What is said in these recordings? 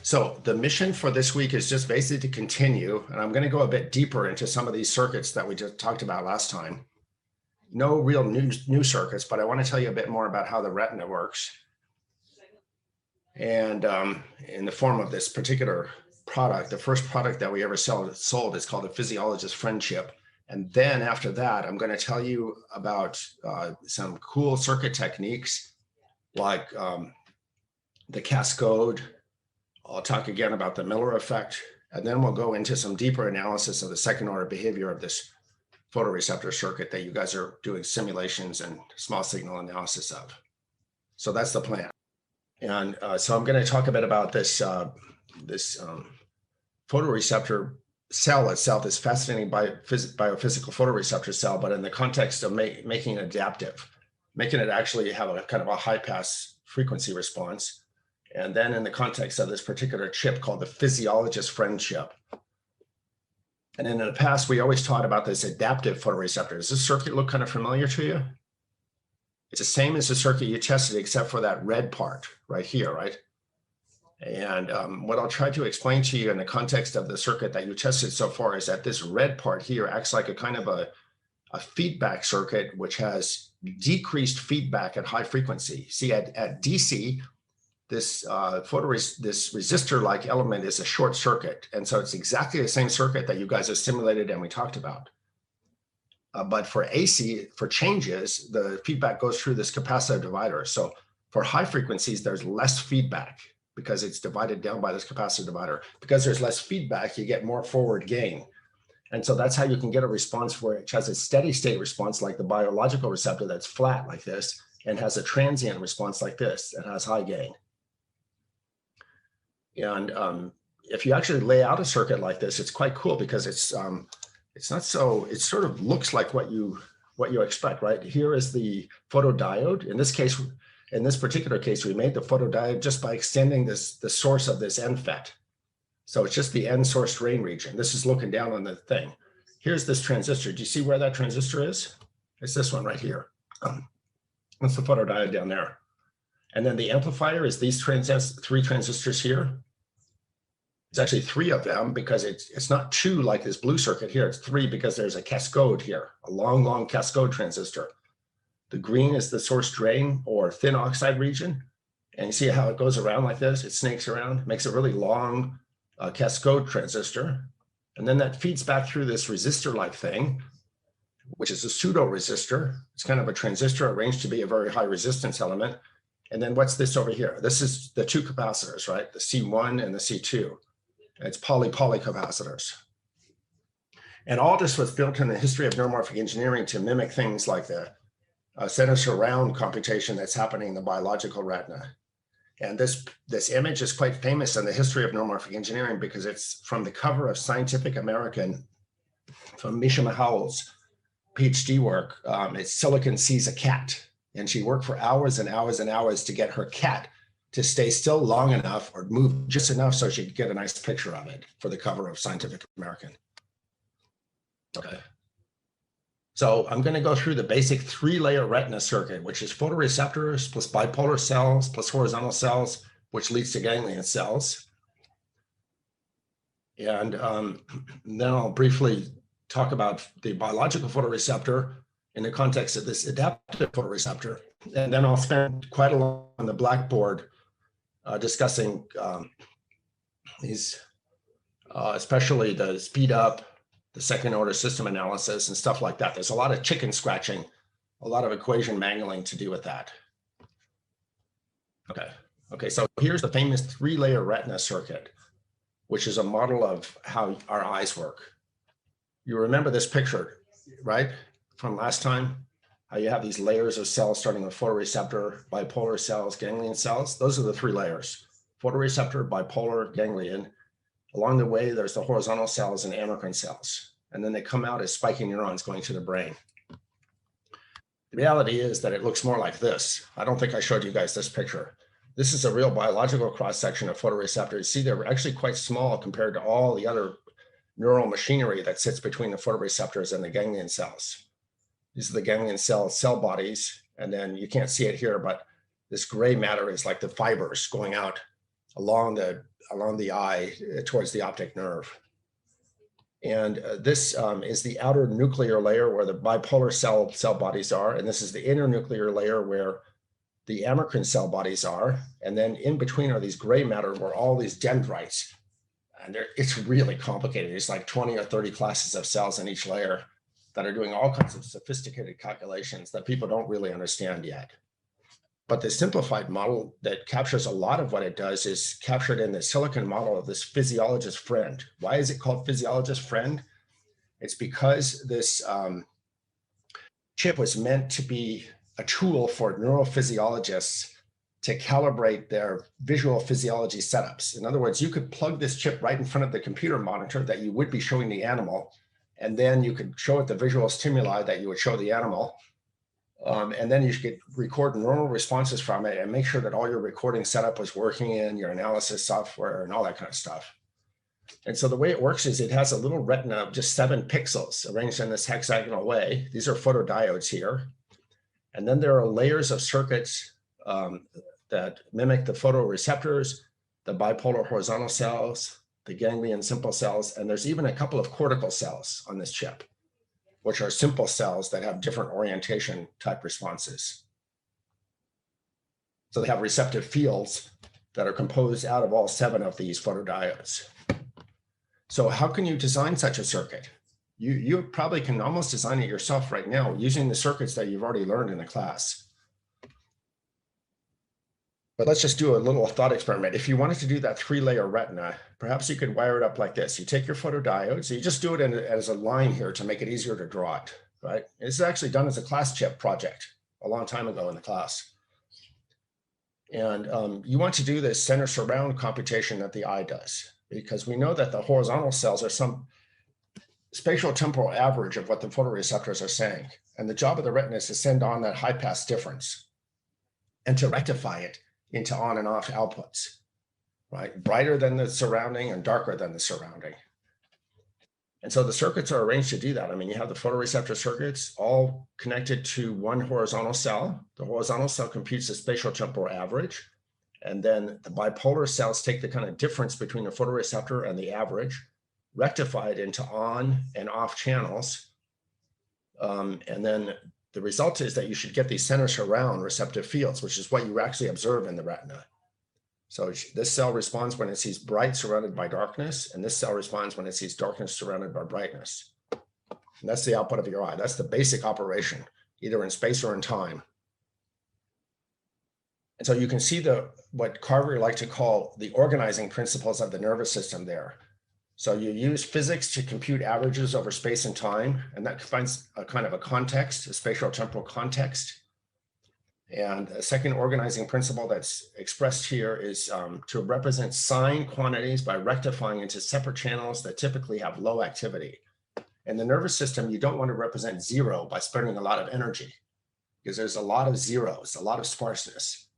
So the mission for this week is just basically to continue, and I'm going to go a bit deeper into some of these circuits that we just talked about last time. No real new circuits, but I want to tell you a bit more about how the retina works. And in the form of this particular product, the first product that we ever sold is called a Physiologist Friendship. And then after that, I'm going to tell you about some cool circuit techniques like the cascode. I'll talk again about the Miller effect, and then we'll go into some deeper analysis of the second order behavior of this photoreceptor circuit that you guys are doing simulations and small signal analysis of. So that's the plan. And so I'm going to talk a bit about this, photoreceptor cell itself, this fascinating biophysical photoreceptor cell, but in the context of making it adaptive, making it actually have a kind of a high pass frequency response. And then in the context of this particular chip called the Physiologist Friendship. And in the past, we always taught about this adaptive photoreceptor. Does this circuit look kind of familiar to you? It's the same as the circuit you tested, except for that red part right here, right? And what I'll try to explain to you in the context of the circuit that you tested so far is that this red part here acts like a kind of a feedback circuit, which has decreased feedback at high frequency. See, at DC, this this resistor-like element is a short circuit. And so it's exactly the same circuit that you guys have simulated and we talked about. But for AC, for changes, the feedback goes through this capacitive divider. So for high frequencies, there's less feedback because it's divided down by this capacitive divider. Because there's less feedback, you get more forward gain. And so that's how you can get a response which has a steady state response like the biological receptor that's flat like this, and has a transient response like this that has high gain. And if you actually lay out a circuit like this, it's quite cool because it's not so, it sort of looks like what you expect, right? Here is the photodiode. In this case, in this particular case, we made the photodiode just by extending the source of this N FET. So it's just the N source drain region. This is looking down on the thing. Here's this transistor. Do you see where that transistor is? It's this one right here. That's the photodiode down there. And then the amplifier is these three transistors here. It's actually three of them because it's not two like this blue circuit here. It's three because there's a cascode here, a long cascode transistor. The green is the source drain or thin oxide region. And you see how it goes around like this? It snakes around, makes a really long cascode transistor. And then that feeds back through this resistor-like thing, which is a pseudo resistor. It's kind of a transistor arranged to be a very high resistance element. And then what's this over here? This is the two capacitors, right? The C1 and the C2. It's poly capacitors. And all this was built in the history of neuromorphic engineering to mimic things like the center surround computation that's happening in the biological retina. And this image is quite famous in the history of neuromorphic engineering because it's from the cover of Scientific American from Misha Mihal's PhD work. It's Silicon Sees a Cat. And she worked for hours and hours and hours to get her cat to stay still long enough or move just enough so she could get a nice picture of it for the cover of Scientific American. Okay. So I'm going to go through the basic three-layer retina circuit, which is photoreceptors plus bipolar cells plus horizontal cells, which leads to ganglion cells. And then I'll briefly talk about the biological photoreceptor in the context of this adaptive photoreceptor. And then I'll spend quite a lot on the blackboard discussing these, especially the speed up, the second order system analysis and stuff like that. There's a lot of chicken scratching, a lot of equation mangling to do with that. Okay, so here's the famous three-layer retina circuit, which is a model of how our eyes work. You remember this picture, right? From last time, how you have these layers of cells starting with photoreceptor, bipolar cells, ganglion cells. Those are the three layers: photoreceptor, bipolar, ganglion. Along the way, there's the horizontal cells and amacrine cells. And then they come out as spiking neurons going to the brain. The reality is that it looks more like this. I don't think I showed you guys this picture. This is a real biological cross-section of photoreceptors. See, they're actually quite small compared to all the other neural machinery that sits between the photoreceptors and the ganglion cells. These are the ganglion cell bodies. And then you can't see it here, but this gray matter is like the fibers going out along the eye towards the optic nerve. And this is the outer nuclear layer where the bipolar cell bodies are. And this is the inner nuclear layer where the amacrine cell bodies are. And then in between are these gray matter where all these dendrites. And it's really complicated. It's like 20 or 30 classes of cells in each layer that are doing all kinds of sophisticated calculations that people don't really understand yet. But the simplified model that captures a lot of what it does is captured in the silicon model of this physiologist friend. Why is it called physiologist friend? It's because this chip was meant to be a tool for neurophysiologists to calibrate their visual physiology setups. In other words, you could plug this chip right in front of the computer monitor that you would be showing the animal, and then you could show it the visual stimuli that you would show the animal. And then you could record normal responses from it and make sure that all your recording setup was working in your analysis software and all that kind of stuff. And so the way it works is it has a little retina of just 7 pixels arranged in this hexagonal way. These are photodiodes here. And then there are layers of circuits that mimic the photoreceptors, the bipolar horizontal cells, the ganglion simple cells, and there's even a couple of cortical cells on this chip, which are simple cells that have different orientation type responses. So they have receptive fields that are composed out of all 7 of these photodiodes. So how can you design such a circuit? You probably can almost design it yourself right now using the circuits that you've already learned in the class. But let's just do a little thought experiment. If you wanted to do that 3-layer retina, perhaps you could wire it up like this. You take your photodiode, so you just do it as a line here to make it easier to draw it, right? This is actually done as a class chip project a long time ago in the class. And you want to do this center surround computation that the eye does, because we know that the horizontal cells are some spatial temporal average of what the photoreceptors are saying. And the job of the retina is to send on that high pass difference and to rectify it into on and off outputs, right? Brighter than the surrounding and darker than the surrounding. And so the circuits are arranged to do that. I mean, you have the photoreceptor circuits all connected to one horizontal cell. The horizontal cell computes the spatial temporal average. And then the bipolar cells take the kind of difference between the photoreceptor and the average, rectify it into on and off channels. And then the result is that you should get these center surround receptive fields, which is what you actually observe in the retina. So this cell responds when it sees bright surrounded by darkness, and this cell responds when it sees darkness surrounded by brightness. And that's the output of your eye. That's the basic operation, either in space or in time. And so you can see what Carver liked to call the organizing principles of the nervous system there. So you use physics to compute averages over space and time, and that finds a kind of a context, a spatial temporal context. And a second organizing principle that's expressed here is to represent sign quantities by rectifying into separate channels that typically have low activity. In the nervous system, you don't want to represent 0 by spending a lot of energy, because there's a lot of zeros, a lot of sparseness.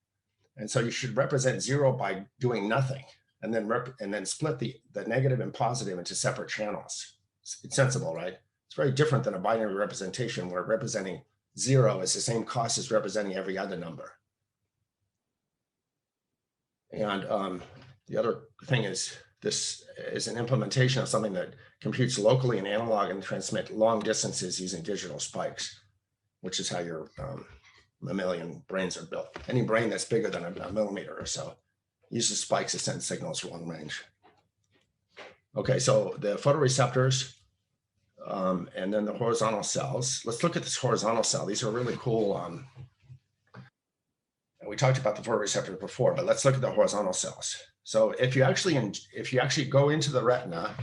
And so you should represent 0 by doing nothing, and then split the negative and positive into separate channels. It's sensible, right? It's very different than a binary representation where representing 0 is the same cost as representing every other number. And the other thing is, this is an implementation of something that computes locally in analog and transmit long distances using digital spikes, which is how your mammalian brains are built. Any brain that's bigger than a millimeter or so uses spikes to send signals long range. Okay, so the photoreceptors and then the horizontal cells. Let's look at this horizontal cell. These are really cool. We talked about the photoreceptors before, but let's look at the horizontal cells. So if you actually go into the retina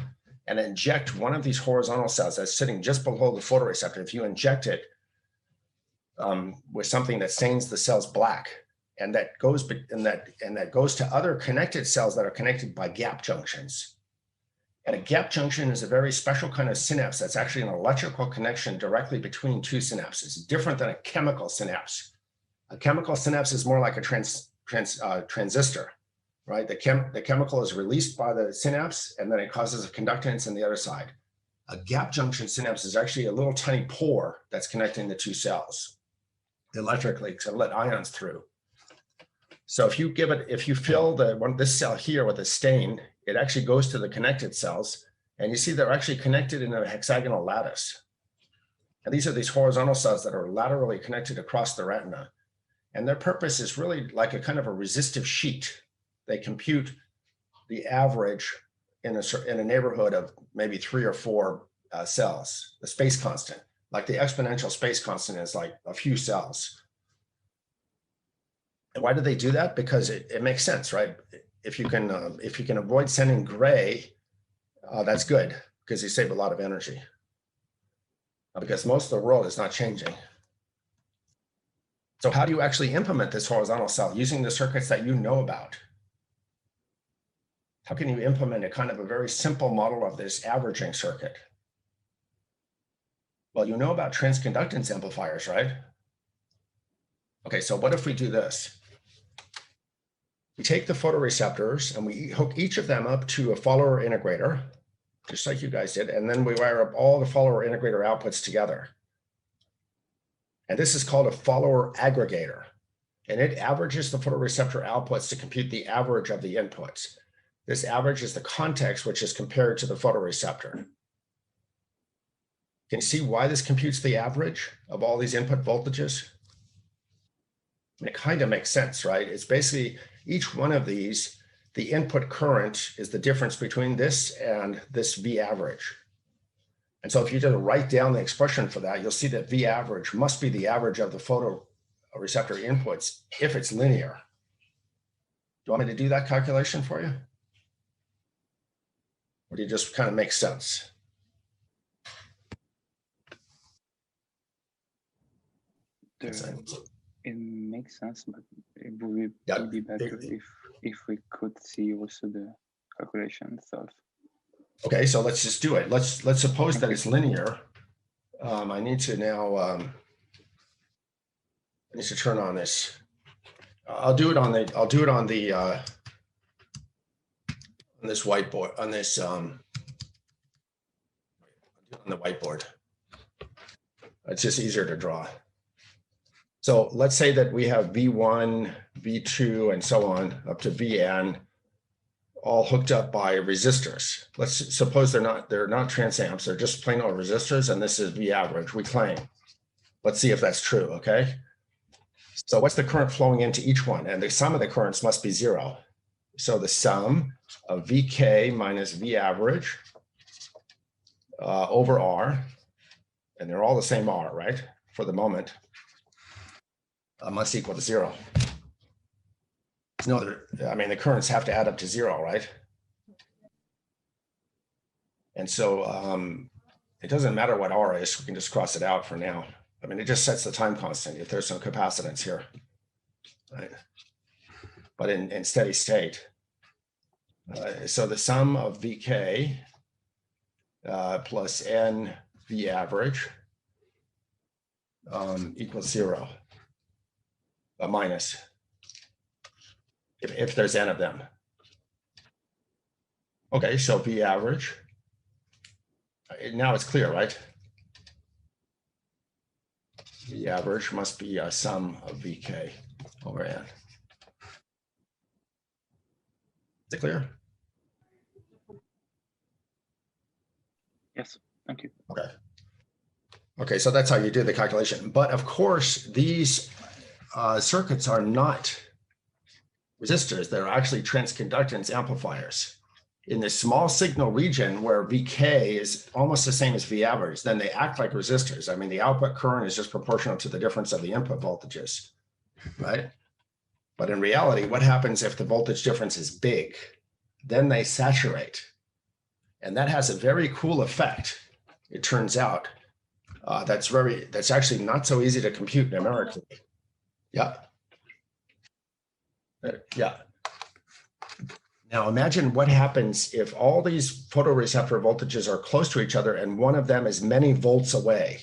and inject one of these horizontal cells that's sitting just below the photoreceptor, if you inject it with something that stains the cells black, and that goes to other connected cells that are connected by gap junctions. And a gap junction is a very special kind of synapse that's actually an electrical connection directly between 2 synapses, different than a chemical synapse. A chemical synapse is more like a transistor, right? The chemical is released by the synapse, and then it causes a conductance on the other side. A gap junction synapse is actually a little tiny pore that's connecting the 2 cells electrically to let ions through. So if you fill this cell here with a stain, it actually goes to the connected cells, and you see they're actually connected in a hexagonal lattice. And these are these horizontal cells that are laterally connected across the retina. And their purpose is really like a kind of a resistive sheet. They compute the average in a neighborhood of maybe 3 or 4 cells, the space constant. Like the exponential space constant is like a few cells. And why do they do that? Because it makes sense, right? If you can avoid sending gray, that's good because you save a lot of energy. Because most of the world is not changing. So how do you actually implement this horizontal cell using the circuits that you know about? How can you implement a kind of a very simple model of this averaging circuit? Well, you know about transconductance amplifiers, right? Okay, so what if we do this? We take the photoreceptors and we hook each of them up to a follower integrator, just like you guys did, and then we wire up all the follower integrator outputs together. And this is called a follower aggregator, and it averages the photoreceptor outputs to compute the average of the inputs. This average is the context, which is compared to the photoreceptor. Can you see why this computes the average of all these input voltages? It kind of makes sense, right? It's basically each one of these, the input current is the difference between this and this V average. And so if you just write down the expression for that, you'll see that V average must be the average of the photoreceptor inputs if it's linear. Do you want me to do that calculation for you? Or do you just kind of make sense? It makes sense, but it would be better if we could see also the calculation itself. Okay, so let's just do it. Let's suppose that it's linear. I need to now I need to turn on this. I'll do it on this whiteboard, on the whiteboard. It's just easier to draw. So let's say that we have V1, V2, and so on up to Vn, all hooked up by resistors. Let's suppose they're not transamps, they're just plain old resistors, and this is V average, we claim. Let's see if that's true, okay? So what's the current flowing into each one? And the sum of the currents must be 0. So the sum of Vk minus V average over R, and they're all the same R, right? For the moment, must equal to 0. No, the currents have to add up to 0, right? And so it doesn't matter what R is, we can just cross it out for now. I mean, it just sets the time constant if there's some capacitance here, right? But in steady state. So the sum of Vk plus N V average equals 0, minus, if there's N of them. Okay, so V average, now it's clear, right? V average must be a sum of Vk over N. Is it clear? Yes, thank you. Okay. Okay, so that's how you do the calculation. But of course, these circuits are not resistors. They're actually transconductance amplifiers. In this small signal region where Vk is almost the same as V average, then they act like resistors. I mean, the output current is just proportional to the difference of the input voltages, right? But in reality, what happens if the voltage difference is big? Then they saturate. And that has a very cool effect, it turns out. That's actually not so easy to compute numerically. Yeah. Yeah. Now imagine what happens if all these photoreceptor voltages are close to each other and one of them is many volts away.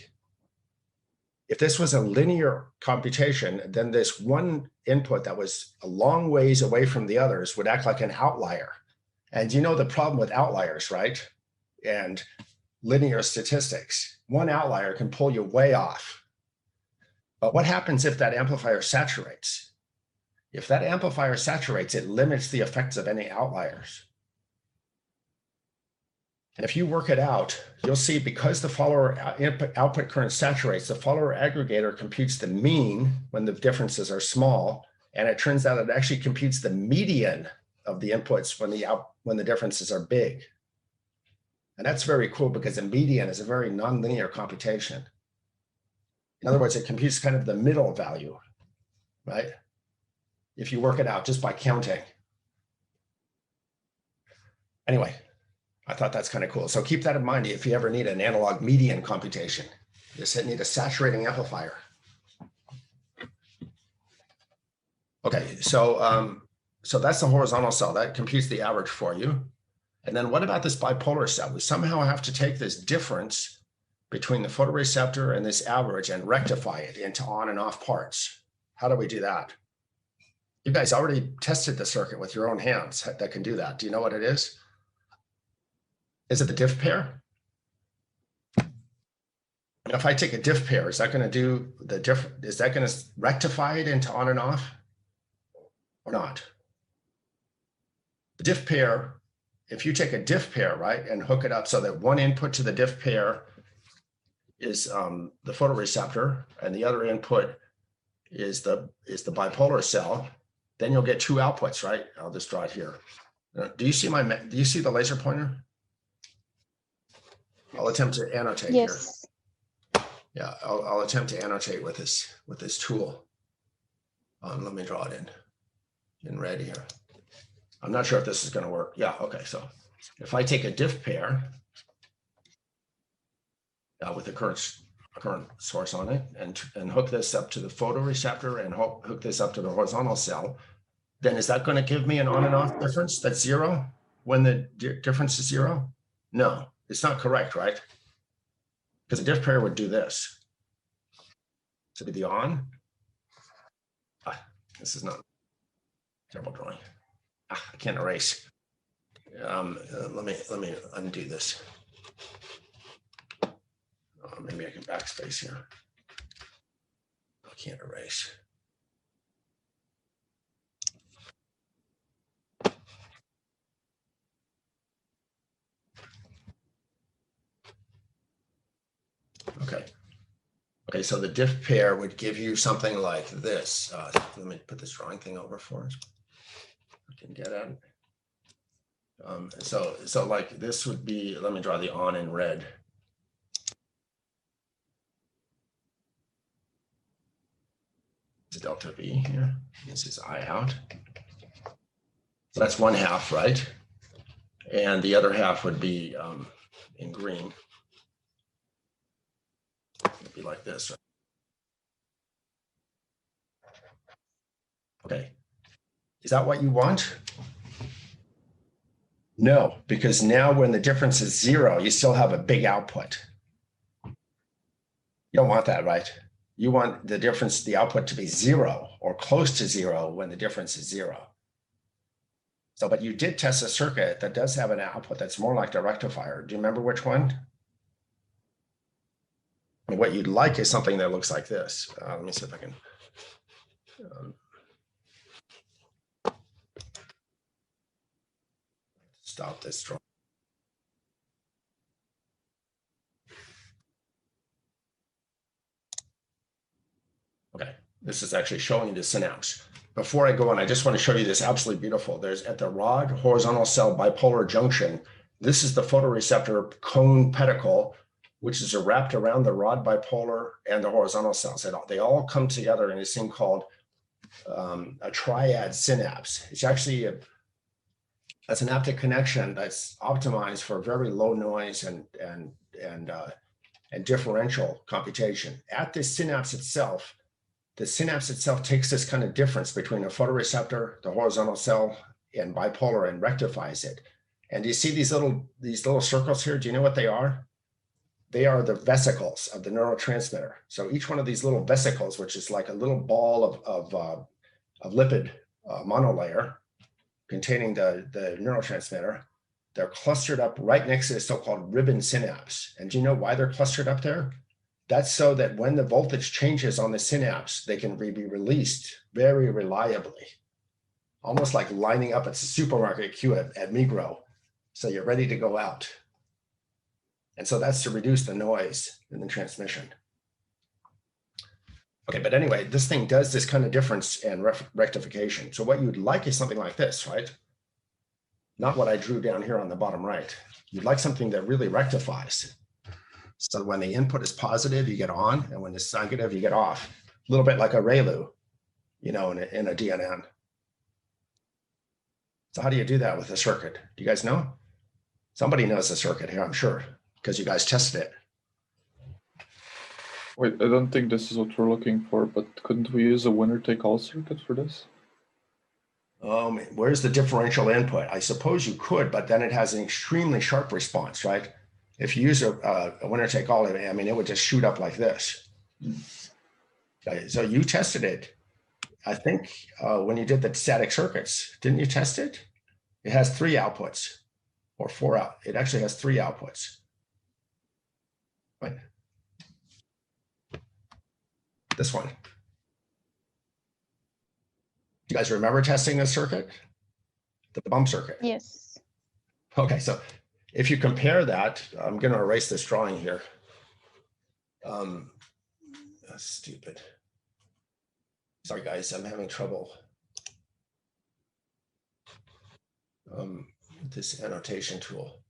If this was a linear computation, then this one input that was a long ways away from the others would act like an outlier. And you know the problem with outliers, right? And linear statistics. One outlier can pull you way off. But what happens if that amplifier saturates? If that amplifier saturates, it limits the effects of any outliers. And if you work it out, you'll see because the follower input output current saturates, the follower aggregator computes the mean when the differences are small. And it turns out it actually computes the median of the inputs when the differences are big. And that's very cool because the median is a very nonlinear computation. In other words, it computes kind of the middle value, right? If you work it out just by counting. Anyway, I thought that's kind of cool. So keep that in mind if you ever need an analog median computation. You just need a saturating amplifier. Okay, so that's the horizontal cell. That computes the average for you. And then what about this bipolar cell? We somehow have to take this difference between the photoreceptor and this average and rectify it into on and off parts. How do we do that? You guys already tested the circuit with your own hands that can do that. Do you know what it is? Is it the diff pair? If I take a diff pair, is that going to do the diff? Is that going to rectify it into on and off or not? The diff pair, if you take a diff pair, right, and hook it up so that one input to the diff pair is the photoreceptor and the other input is the bipolar cell, then you'll get two outputs, right? I'll just draw it here. Do you see the laser pointer? I'll attempt to annotate yes. here. Yeah, I'll attempt to annotate with this tool. Let me draw it in red here. I'm not sure if this is going to work. Yeah, okay. So if I take a diff pair with a current source on it and hook this up to the photoreceptor and hook this up to the horizontal cell, then is that going to give me an on and off difference that's zero when the difference is zero? No, it's not correct, right? Because a diff pair would do this. So be the on. This is not terrible drawing. I can't erase. Let me undo this. Maybe I can backspace here. I can't erase. Okay. Okay, so the diff pair would give you something like this. Let me put this drawing thing over for us. I can get at it. So like this would be, let me draw the on in red. It's delta V here. This is I out. So that's one half, right? And the other half would be in green. It'd be like this. Right? Okay. Is that what you want? No, because now when the difference is zero, you still have a big output. You don't want that, right? You want the difference, the output to be zero or close to zero when the difference is zero. So, but you did test a circuit that does have an output that's more like the rectifier. Do you remember which one? I mean, what you'd like is something that looks like this. Let me see if I can. Stop this drawing. Okay, this is actually showing you the synapse. Before I go on, I just want to show you this absolutely beautiful. There's at the rod horizontal cell bipolar junction. This is the photoreceptor cone pedicle, which is wrapped around the rod bipolar and the horizontal cells. They all come together in this thing called a triad synapse. It's actually a synaptic connection that's optimized for very low noise and differential computation. At this synapse itself, the synapse itself takes this kind of difference between a photoreceptor, the horizontal cell, and bipolar and rectifies it. And do you see these little circles here? Do you know what they are? They are the vesicles of the neurotransmitter. So each one of these little vesicles, which is like a little ball of lipid monolayer containing the neurotransmitter, they're clustered up right next to the so-called ribbon synapse. And do you know why they're clustered up there? That's so that when the voltage changes on the synapse, they can be released very reliably. almost like lining up at the supermarket queue at Migros. So you're ready to go out. And so that's to reduce the noise in the transmission. Okay, but anyway, this thing does this kind of difference and rectification. So what you'd like is something like this, right? Not what I drew down here on the bottom right. You'd like something that really rectifies. So when the input is positive, you get on, and when it's negative, you get off. A little bit like a ReLU, you know, in a DNN. So how do you do that with a circuit? Do you guys know? Somebody knows the circuit here, I'm sure, because you guys tested it. Wait, I don't think this is what we're looking for, but couldn't we use a winner-take-all circuit for this? Where's the differential input? I suppose you could, but then it has an extremely sharp response, right? If you use a winner-take-all, I mean, it would just shoot up like this. Okay, so you tested it, I think, when you did the static circuits. Didn't you test it? It has 3 outputs, or 4 out. It actually has 3 outputs. Right? This one. You guys remember testing this circuit? The bump circuit? Yes. Okay, so if you compare that, I'm going to erase this drawing here. That's stupid. Sorry, guys, I'm having trouble. With this annotation tool.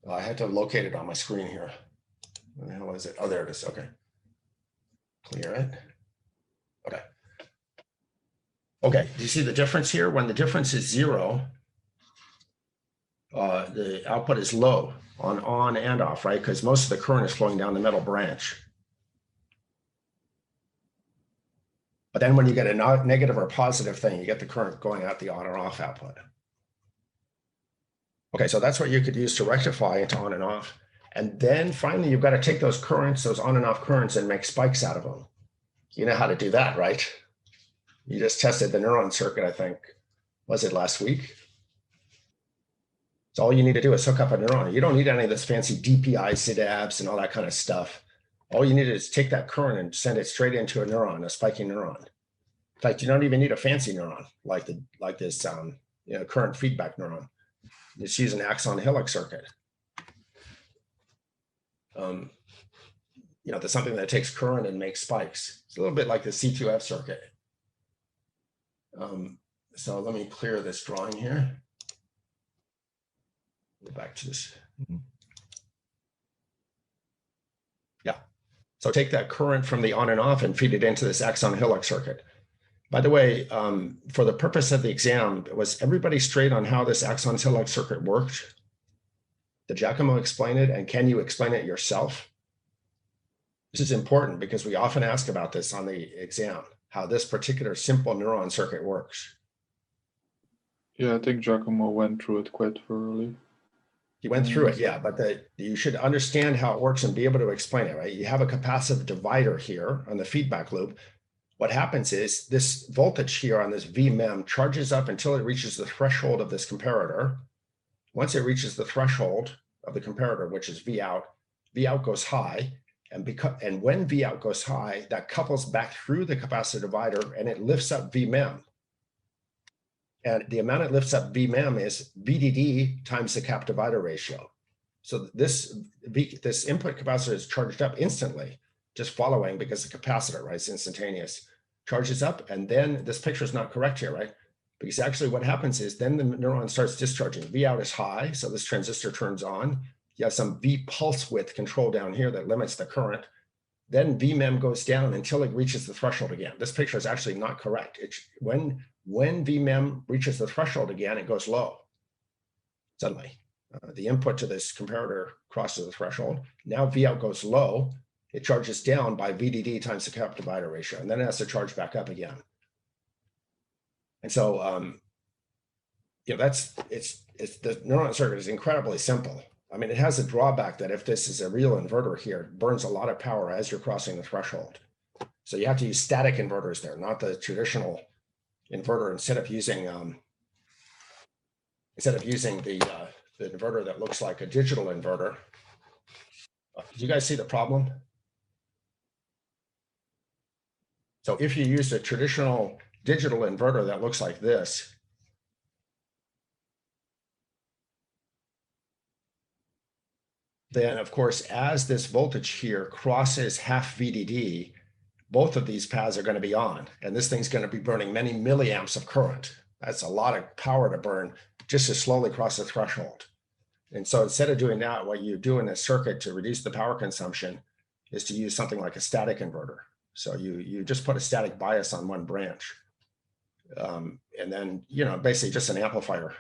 Well, I had to locate it on my screen here. Where the hell is it? Oh, there it is. Okay. Clear it. Okay. Okay. Do you see the difference here? When the difference is 0, the output is low on and off, right? Because most of the current is flowing down the middle branch. But then when you get a negative or positive thing, you get the current going out the on or off output. Okay, so that's what you could use to rectify into on and off. And then finally, you've got to take those currents, those on and off currents, and make spikes out of them. You know how to do that, right? You just tested the neuron circuit, I think. Was it last week? So all you need to do is hook up a neuron. You don't need any of this fancy DPI, SIDABs, and all that kind of stuff. All you need is take that current and send it straight into a neuron, a spiking neuron. In fact, you don't even need a fancy neuron like this current feedback neuron. Just use an axon helix circuit. There's something that takes current and makes spikes. It's a little bit like the C2F circuit. So let me clear this drawing here. Go back to this. Yeah. So take that current from the on and off and feed it into this axon helix circuit. By the way, for the purpose of the exam, was everybody straight on how this axon helix circuit worked? Did Giacomo explain it? And can you explain it yourself? This is important because we often ask about this on the exam, how this particular simple neuron circuit works. Yeah, I think Giacomo went through it quite thoroughly. He went through it, yeah, but you should understand how it works and be able to explain it, right? You have a capacitive divider here on the feedback loop. What happens is this voltage here on this VMEM charges up until it reaches the threshold of this comparator. Once it reaches the threshold of the comparator, which is V out goes high. And when V out goes high, that couples back through the capacitive divider and it lifts up VMEM. And the amount it lifts up VMEM is VDD times the cap divider ratio. So this input capacitor is charged up instantly, just following because the capacitor, right, it's instantaneous, charges up. And then this picture is not correct here, right? Because actually what happens is then the neuron starts discharging. V out is high, so this transistor turns on. You have some V pulse width control down here that limits the current. Then VMEM goes down until it reaches the threshold again. This picture is actually not correct. When VMEM reaches the threshold again, it goes low. Suddenly, the input to this comparator crosses the threshold. Now V out goes low. It charges down by VDD times the cap divider ratio, and then it has to charge back up again. And so, the neuron circuit is incredibly simple. I mean, it has a drawback that if this is a real inverter here, it burns a lot of power as you're crossing the threshold. So you have to use static inverters there, not the traditional inverter. Instead of using the inverter that looks like a digital inverter. Do you guys see the problem? So if you use a traditional digital inverter that looks like this, then of course, as this voltage here crosses half VDD, both of these paths are going to be on, and this thing's going to be burning many milliamps of current. That's a lot of power to burn just to slowly cross the threshold. And so instead of doing that, what you do in this circuit to reduce the power consumption is to use something like a static inverter. So you just put a static bias on one branch. And then, basically just an amplifier.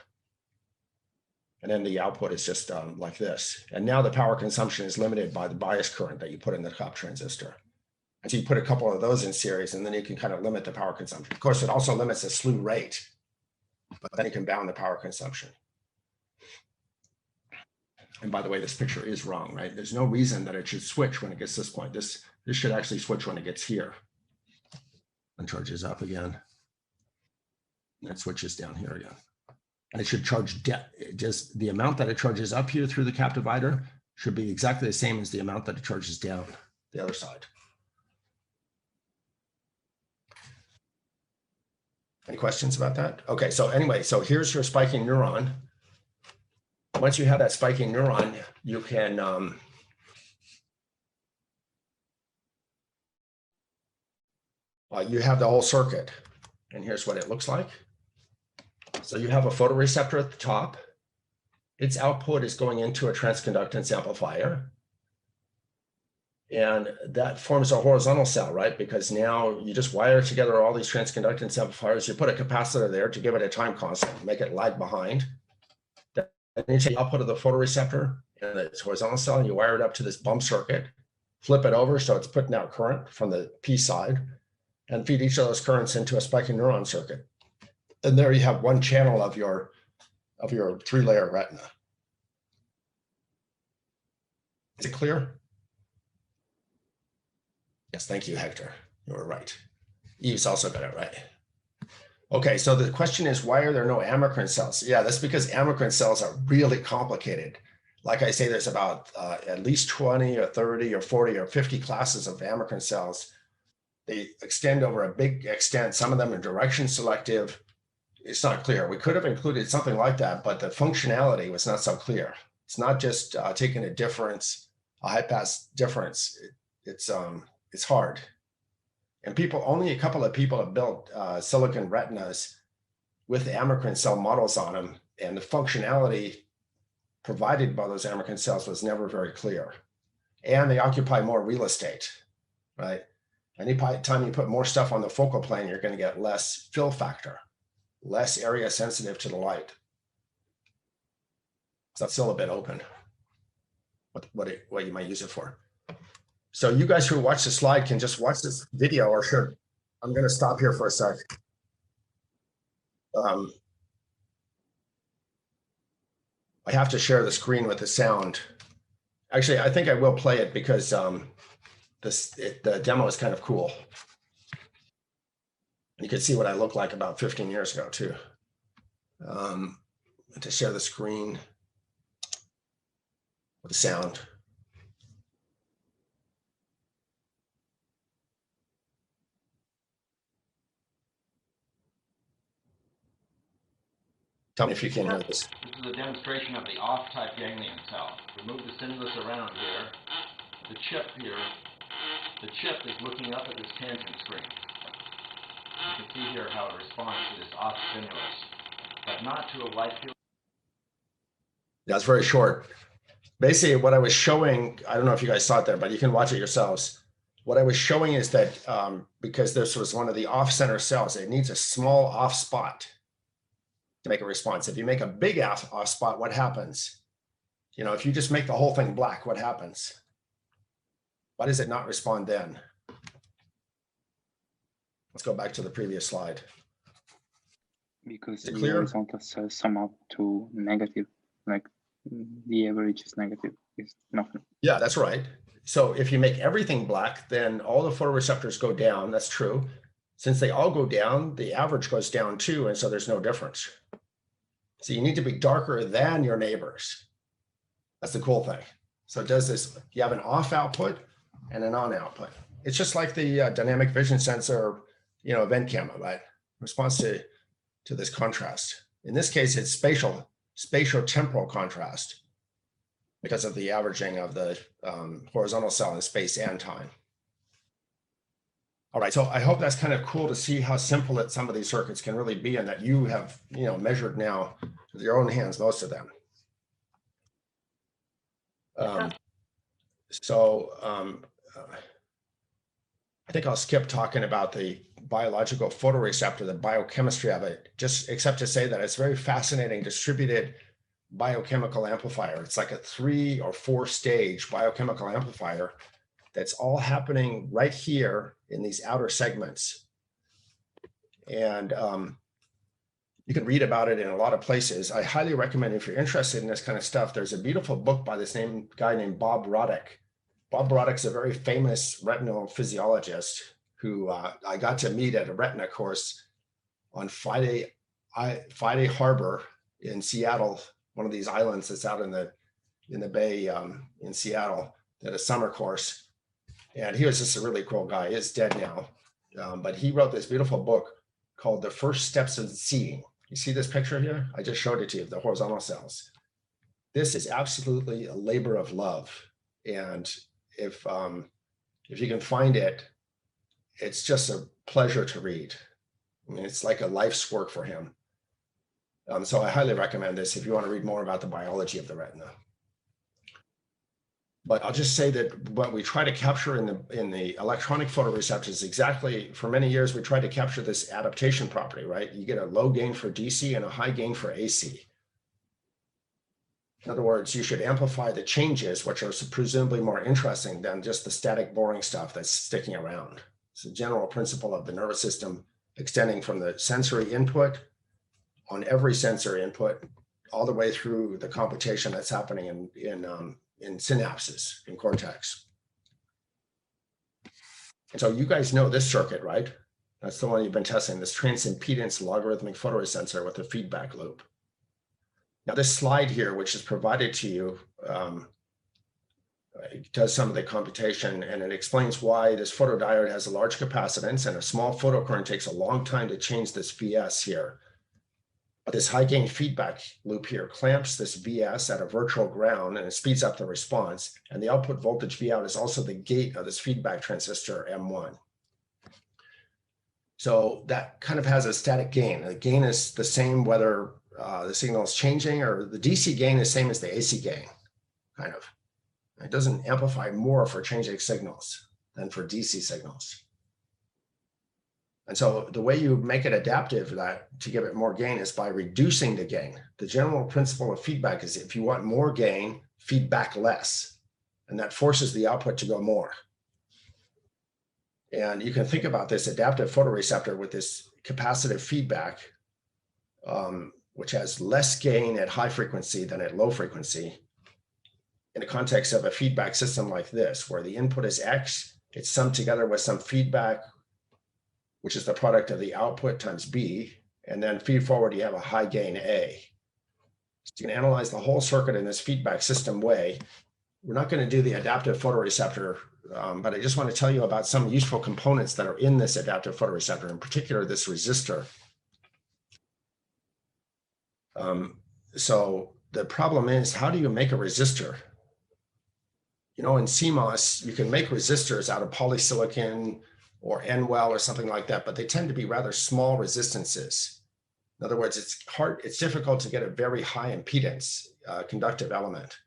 And then the output is just like this. And now the power consumption is limited by the bias current that you put in the top transistor. And so you put a couple of those in series, and then you can kind of limit the power consumption. Of course, it also limits the slew rate, but then you can bound the power consumption. And by the way, this picture is wrong, right? There's no reason that it should switch when it gets to this point. This should actually switch when it gets here. And charges up again. And it switches down here again. And it should charge, just the amount that it charges up here through the cap divider should be exactly the same as the amount that it charges down the other side. Any questions about that? Okay, so anyway, so here's your spiking neuron. Once you have that spiking neuron, you can you have the whole circuit, and here's what it looks like. So you have a photoreceptor at the top. Its output is going into a transconductance amplifier. And that forms a horizontal cell, right? Because now you just wire together all these transconductance amplifiers. You put a capacitor there to give it a time constant, make it lag behind. And you take the output of the photoreceptor and its horizontal cell, and you wire it up to this bump circuit, flip it over so it's putting out current from the P side, and feed each of those currents into a spiking neuron circuit. And there you have one channel of your 3-layer retina. Is it clear? Yes, thank you, Hector. You were right. Eve's also got it right. Okay, so the question is, why are there no amacrine cells? Yeah, that's because amacrine cells are really complicated. Like I say, there's about at least 20 or 30 or 40 or 50 classes of amacrine cells. They extend over a big extent. Some of them are direction selective. It's not clear. We could have included something like that, but the functionality was not so clear. It's not just taking a difference, a high pass difference. It's hard. And only a couple of people have built silicon retinas with amacrine cell models on them, and the functionality provided by those amacrine cells was never very clear. And they occupy more real estate, right? Anytime you put more stuff on the focal plane, you're going to get less fill factor, less area sensitive to the light. So that's still a bit open, what you might use it for. So you guys who watch the slide can just watch this video, or should I'm going to stop here for a sec. I have to share the screen with the sound. Actually, I think I will play it because the demo is kind of cool. You can see what I looked like about 15 years ago too. To share the screen with the sound. Tell me if you can hear this. This is a demonstration of the off-type ganglion cell. Remove the stimulus around here. The chip is looking up at this tangent screen. You can see here how it responds to this off stimulus, but not to a light field. That's very short. Basically, what I was showing, I don't know if you guys saw it there, but you can watch it yourselves. What I was showing is that because this was one of the off-center cells, it needs a small off spot to make a response. If you make a big off spot, what happens? If you just make the whole thing black, what happens? Why does it not respond then? Let's go back to the previous slide. Because the horizontal cells sum up to negative, like the average is negative, is nothing. Yeah, that's right. So if you make everything black, then all the photoreceptors go down. That's true. Since they all go down, the average goes down too, and so there's no difference. So you need to be darker than your neighbors. That's the cool thing. So it does this, you have an off output and an on output. it's just like the dynamic vision sensor, event camera, right? Response to this contrast. In this case, it's spatial temporal contrast because of the averaging of the horizontal cell in space and time. All right, so I hope that's kind of cool to see how simple that some of these circuits can really be, and that you have, measured now with your own hands, most of them. I think I'll skip talking about the biological photoreceptor, the biochemistry of it, just except to say that it's very fascinating distributed biochemical amplifier. It's like a 3 or 4 stage biochemical amplifier that's all happening right here in these outer segments. And you can read about it in a lot of places. I highly recommend, if you're interested in this kind of stuff, there's a beautiful book by this guy named Bob Roddick. Bob Roddick's a very famous retinal physiologist who I got to meet at a retina course on Friday Harbor in Seattle, one of these islands that's out in the bay in Seattle, at a summer course. And he was just a really cool guy. He's dead now, but he wrote this beautiful book called The First Steps of Seeing. You see this picture here? I just showed it to you, the horizontal cells. This is absolutely a labor of love. And if you can find it, it's just a pleasure to read. I mean, it's like a life's work for him. So I highly recommend this if you want to read more about the biology of the retina. But I'll just say that what we try to capture in the electronic photoreceptors, exactly, for many years, we tried to capture this adaptation property, right? You get a low gain for DC and a high gain for AC. In other words, you should amplify the changes, which are presumably more interesting than just the static, boring stuff that's sticking around. It's a general principle of the nervous system extending from the sensory input on every sensory input all the way through the computation that's happening in synapses, in cortex. And so you guys know this circuit, right? That's the one you've been testing, this transimpedance logarithmic photoresensor with a feedback loop. Now this slide here, which is provided to you, it does some of the computation, and it explains why this photodiode has a large capacitance and a small photocurrent takes a long time to change this VS here. But this high gain feedback loop here clamps this VS at a virtual ground, and it speeds up the response. And the output voltage Vout is also the gate of this feedback transistor M1. So that kind of has a static gain. The gain is the same whether the signal is changing, or the DC gain is the same as the AC gain, kind of. It doesn't amplify more for changing signals than for DC signals. And so the way you make it adaptive to give it more gain is by reducing the gain. The general principle of feedback is if you want more gain, feedback less, and that forces the output to go more. And you can think about this adaptive photoreceptor with this capacitive feedback, which has less gain at high frequency than at low frequency, in the context of a feedback system like this, where the input is X, it's summed together with some feedback, which is the product of the output times B, and then feed forward, you have a high gain A. So you can analyze the whole circuit in this feedback system way. We're not going to do the adaptive photoreceptor, but I just want to tell you about some useful components that are in this adaptive photoreceptor, in particular this resistor. So the problem is, how do you make a resistor? In CMOS, you can make resistors out of polysilicon or NWell or something like that, but they tend to be rather small resistances. In other words, it's difficult to get a very high impedance conductive element.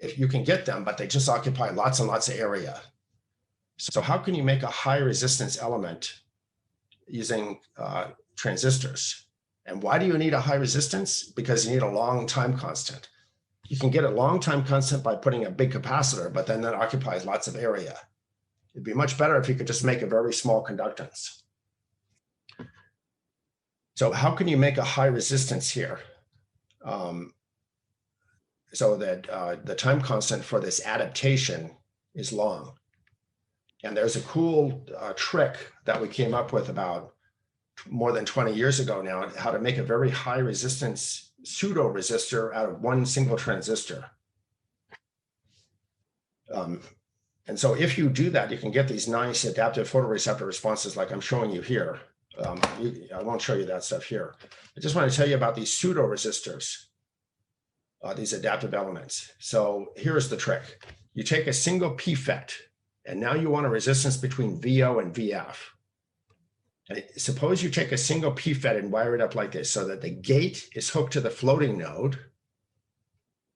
If you can get them, but they just occupy lots and lots of area. So how can you make a high resistance element using transistors? And why do you need a high resistance? Because you need a long time constant. You can get a long time constant by putting a big capacitor, but then that occupies lots of area. It'd be much better if you could just make a very small conductance. So how can you make a high resistance here? So that the time constant for this adaptation is long. And there's a cool trick that we came up with about more than 20 years ago now, how to make a very high resistance pseudo resistor out of one single transistor. And so if you do that, you can get these nice adaptive photoreceptor responses like I'm showing you here. I won't show you that stuff here. I just want to tell you about these pseudo resistors, these adaptive elements. So here's the trick. You take a single PFET, and now you want a resistance between VO and VF. And suppose you take a single PFET and wire it up like this so that the gate is hooked to the floating node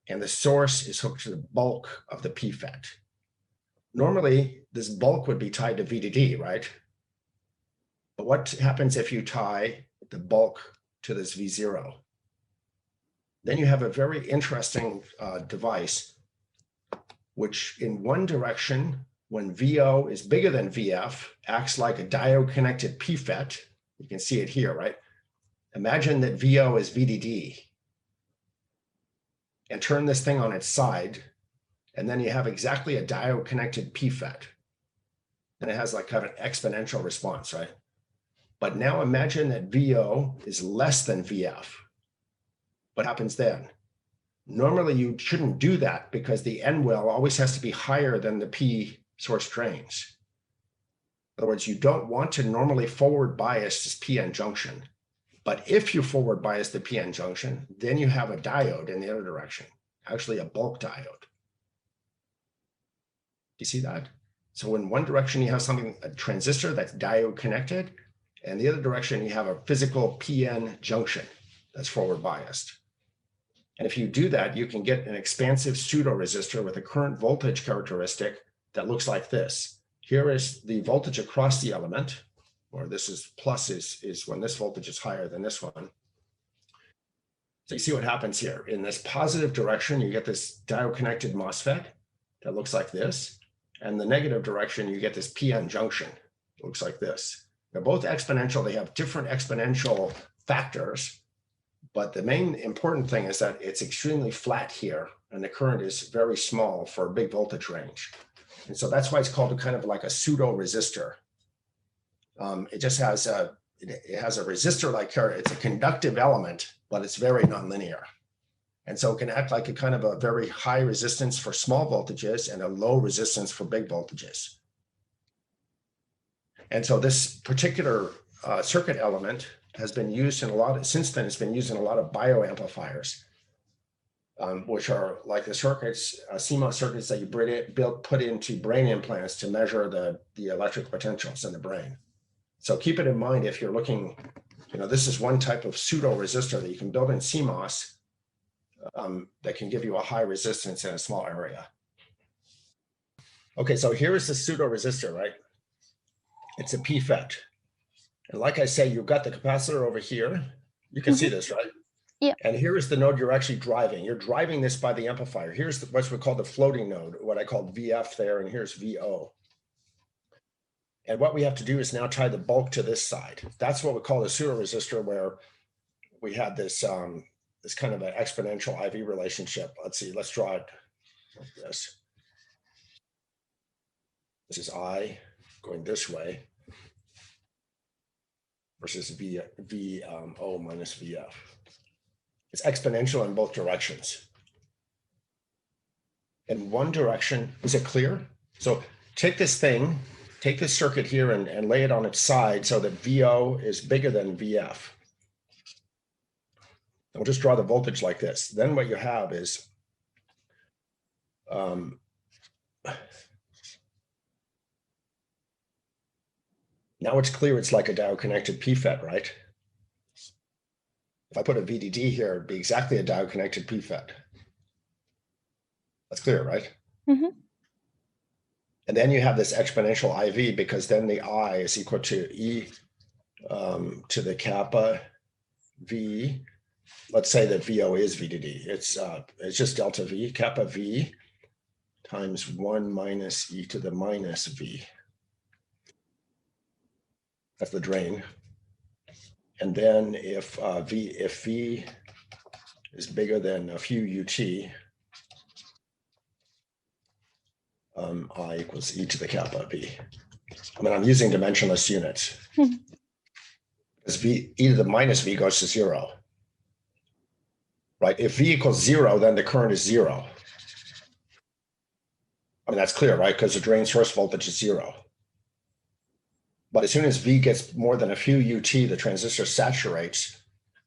and the source is hooked to the bulk of the PFET. Normally, this bulk would be tied to VDD, right? But what happens if you tie the bulk to this V0? Then you have a very interesting device, which in one direction, when VO is bigger than VF, acts like a diode-connected PFET. You can see it here, right? Imagine that VO is VDD. And turn this thing on its side, and then you have exactly a diode-connected PFET. And it has like kind of an exponential response, right? But now imagine that VO is less than VF. What happens then? Normally, you shouldn't do that because the N well always has to be higher than the P source drains. In other words, you don't want to normally forward bias this PN junction. But if you forward bias the PN junction, then you have a diode in the other direction, actually a bulk diode. Do you see that? So in one direction, you have something, a transistor that's diode connected, and the other direction, you have a physical PN junction that's forward biased. And if you do that, you can get an expansive pseudo resistor with a current voltage characteristic that looks like this. Here is the voltage across the element, or this is plus is when this voltage is higher than this one. So you see what happens here. In this positive direction, you get this diode connected MOSFET that looks like this. And the negative direction, you get this PN junction. It looks like this. They're both exponential. They have different exponential factors. But the main important thing is that it's extremely flat here, and the current is very small for a big voltage range. And so that's why it's called kind of like a pseudo resistor. It just has a resistor-like character. It's a conductive element, but it's very nonlinear. And so it can act like a kind of a very high resistance for small voltages and a low resistance for big voltages. And so this particular circuit element has been used in a lot of, since then it's been used in a lot of bioamplifiers, which are like the circuits, CMOS circuits that you put into brain implants to measure the electric potentials in the brain. So keep it in mind if you're looking, this is one type of pseudo resistor that you can build in CMOS that can give you a high resistance in a small area. Okay, so here is the pseudo resistor, right? It's a PFET. And like I say, you've got the capacitor over here. You can see this, right? Yeah. And here is the node you're actually driving. You're driving this by the amplifier. Here's what's called the floating node, what I called VF there, and here's VO. And what we have to do is now tie the bulk to this side. That's what we call a pseudo resistor, where we had this this kind of an exponential IV relationship. Let's see, let's draw it like this. This is I going this way versus VO minus VF. It's exponential in both directions. In one direction, is it clear? So take this thing, take this circuit here and lay it on its side so that VO is bigger than VF. We'll just draw the voltage like this. Then what you have is now it's clear it's like a diode connected PFET, right? If I put a VDD here, it'd be exactly a diode connected PFET. That's clear, right? Mm-hmm. And then you have this exponential IV because then the I is equal to E to the kappa V. Let's say that VO is VDD. It's just delta V, kappa V times 1 minus E to the minus V. That's the drain. And then if V is bigger than a few UT, I equals E to the kappa V. I mean, I'm using dimensionless units. Because E to the minus V goes to 0. Right? If V equals 0, then the current is 0. I mean, that's clear, right? Because the drain source voltage is 0. But as soon as V gets more than a few UT, the transistor saturates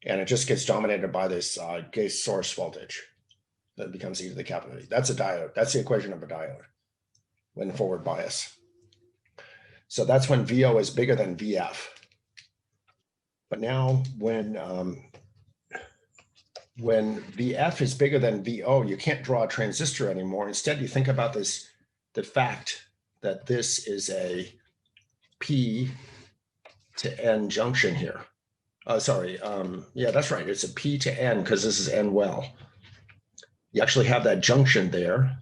and it just gets dominated by this gate source voltage. That becomes e to the capital V. That's a diode. That's the equation of a diode when forward bias. So that's when VO is bigger than VF. But now when VF is bigger than VO, you can't draw a transistor anymore. Instead, you think about this, the fact that this is a P to N junction here. Yeah, that's right. It's a P to N because this is N well. You actually have that junction there.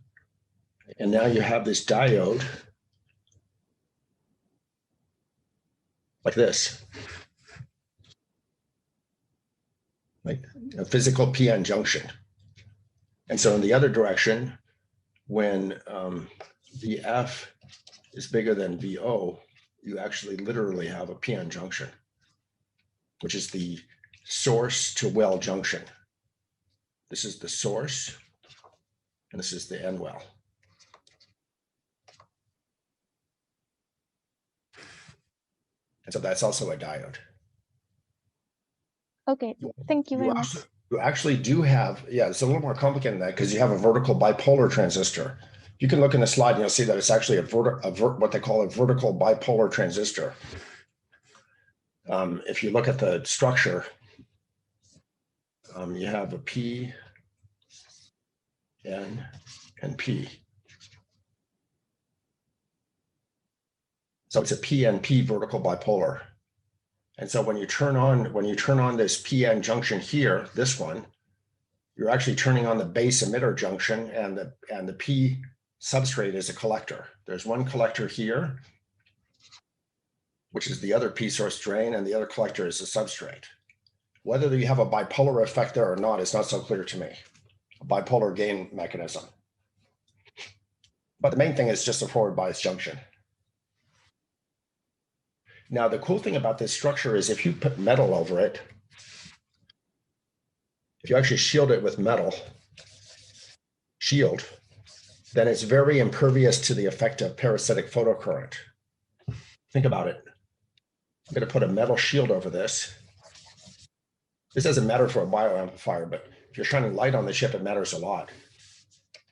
And now you have this diode like this, like a physical PN junction. And so in the other direction, when VF is bigger than VO, you actually literally have a PN junction, which is the source to well junction. This is the source, and this is the N well. And so that's also a diode. Okay, thank you very much. You actually do have, yeah, it's a little more complicated than that because you have a vertical bipolar transistor. You can look in the slide and you'll see that it's actually what they call a vertical bipolar transistor. If you look at the structure, you have a P, N, and P. So it's a PNP vertical bipolar. And so when you turn on this PN junction here, this one, you're actually turning on the base emitter junction, and the P substrate is a collector. There's one collector here, which is the other P source drain, and the other collector is the substrate. Whether you have a bipolar effect there or not is not so clear to me. A bipolar gain mechanism. But the main thing is just a forward bias junction. Now, the cool thing about this structure is if you put metal over it, if you actually shield it with metal, then it's very impervious to the effect of parasitic photocurrent. Think about it. I'm going to put a metal shield over this. This doesn't matter for a bioamplifier, but if you're shining light on the chip, it matters a lot.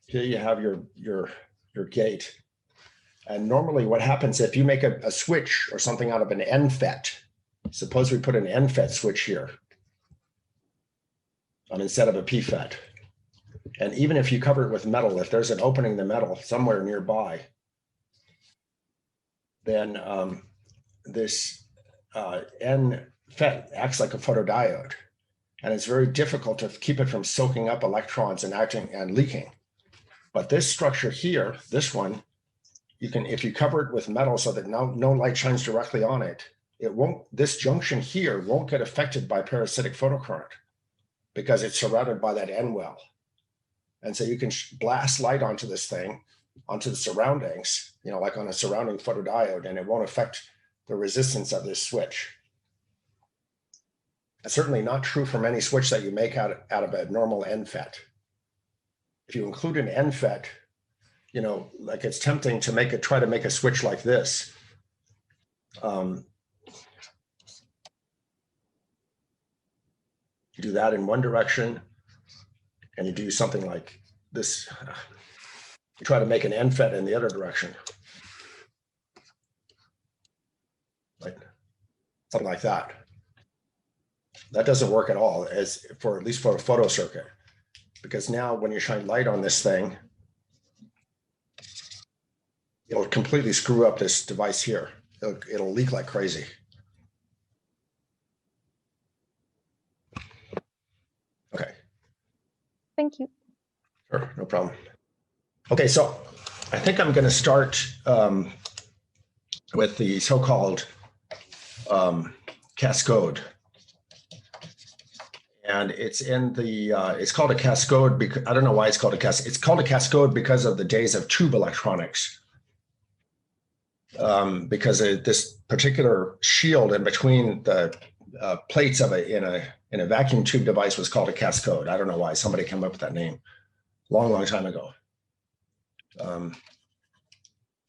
Here you have your gate. And normally what happens if you make a switch or something out of an NFET, suppose we put an NFET switch here instead of a PFET. And even if you cover it with metal, if there's an opening in the metal somewhere nearby, then this NFET acts like a photodiode. And it's very difficult to keep it from soaking up electrons and acting and leaking. But this structure here, this one, you can, if you cover it with metal so that no light shines directly on it, this junction here won't get affected by parasitic photocurrent because it's surrounded by that N well. And so you can blast light onto this thing, onto the surroundings, like on a surrounding photodiode, and it won't affect the resistance of this switch. That's certainly not true from any switch that you make out of a normal NFET. If you include an NFET, like it's tempting to try to make a switch like this. You do that in one direction, and you do something like this. You try to make an NFET in the other direction. Right? Something like that. That doesn't work at all, at least for a photo circuit, because now when you shine light on this thing, it'll completely screw up this device here. It'll leak like crazy. Okay. Thank you. Sure, no problem. Okay, so I think I'm going to start with the so-called cascode. And it's it's called a cascode because I don't know why it's called a cascode. It's called a cascode because of the days of tube electronics. Because this particular shield in between the plates of in a vacuum tube device was called a cascode. I don't know why somebody came up with that name long time ago.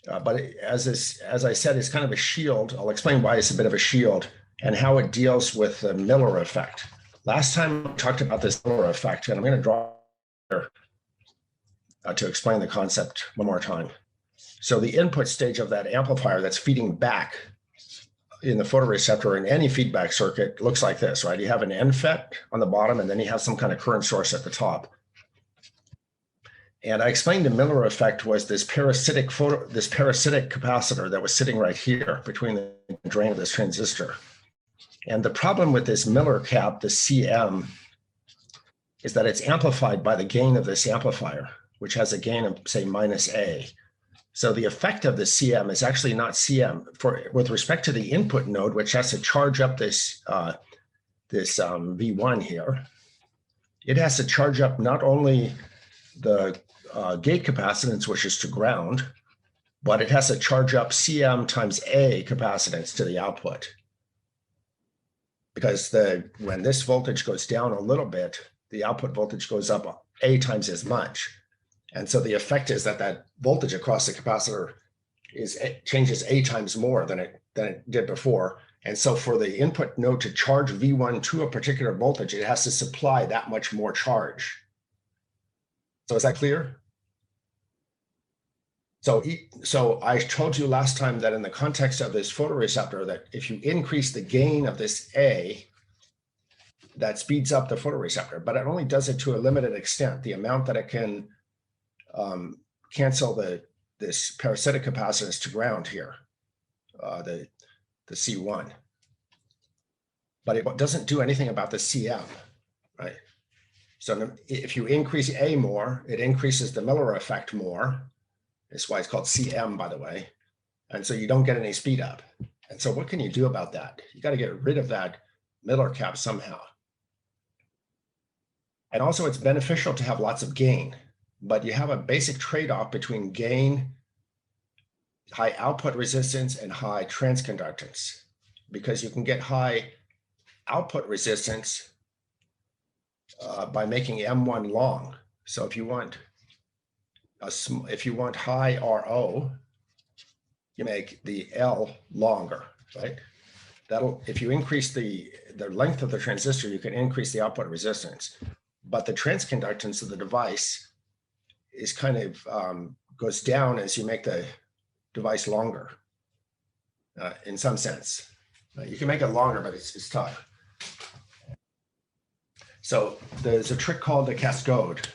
But as I said, it's kind of a shield. I'll explain why it's a bit of a shield and how it deals with the Miller effect. Last time I talked about this Miller effect, and I'm going to draw here to explain the concept one more time. So the input stage of that amplifier that's feeding back in the photoreceptor in any feedback circuit looks like this, right? You have an NFET on the bottom, and then you have some kind of current source at the top. And I explained the Miller effect was this parasitic capacitor that was sitting right here between the drain of this transistor. And the problem with this Miller cap, the CM, is that it's amplified by the gain of this amplifier, which has a gain of, say, -A. So the effect of the CM is actually not CM with respect to the input node, which has to charge up this V1 here. It has to charge up not only the gate capacitance, which is to ground, but it has to charge up CM times A capacitance to the output. Because when this voltage goes down a little bit, the output voltage goes up A times as much. And so the effect is that voltage across the capacitor changes A times more than it did before. And so for the input node to charge V1 to a particular voltage, it has to supply that much more charge. So is that clear? So I told you last time that in the context of this photoreceptor, that if you increase the gain of this A, that speeds up the photoreceptor, but it only does it to a limited extent, the amount that it can cancel this parasitic capacitance to ground here, the C1. But it doesn't do anything about the CM, right? So if you increase A more, it increases the Miller effect more. That's why it's called CM, by the way. And so you don't get any speed up. And so what can you do about that? You got to get rid of that Miller cap somehow. And also it's beneficial to have lots of gain, but you have a basic trade-off between gain, high output resistance, and high transconductance, because you can get high output resistance by making M1 long. So if you want high RO, you make the L longer, right? If you increase the length of the transistor, you can increase the output resistance, but the transconductance of the device is kind of goes down as you make the device longer, in some sense. You can make it longer, but it's tough. So there's a trick called the cascode.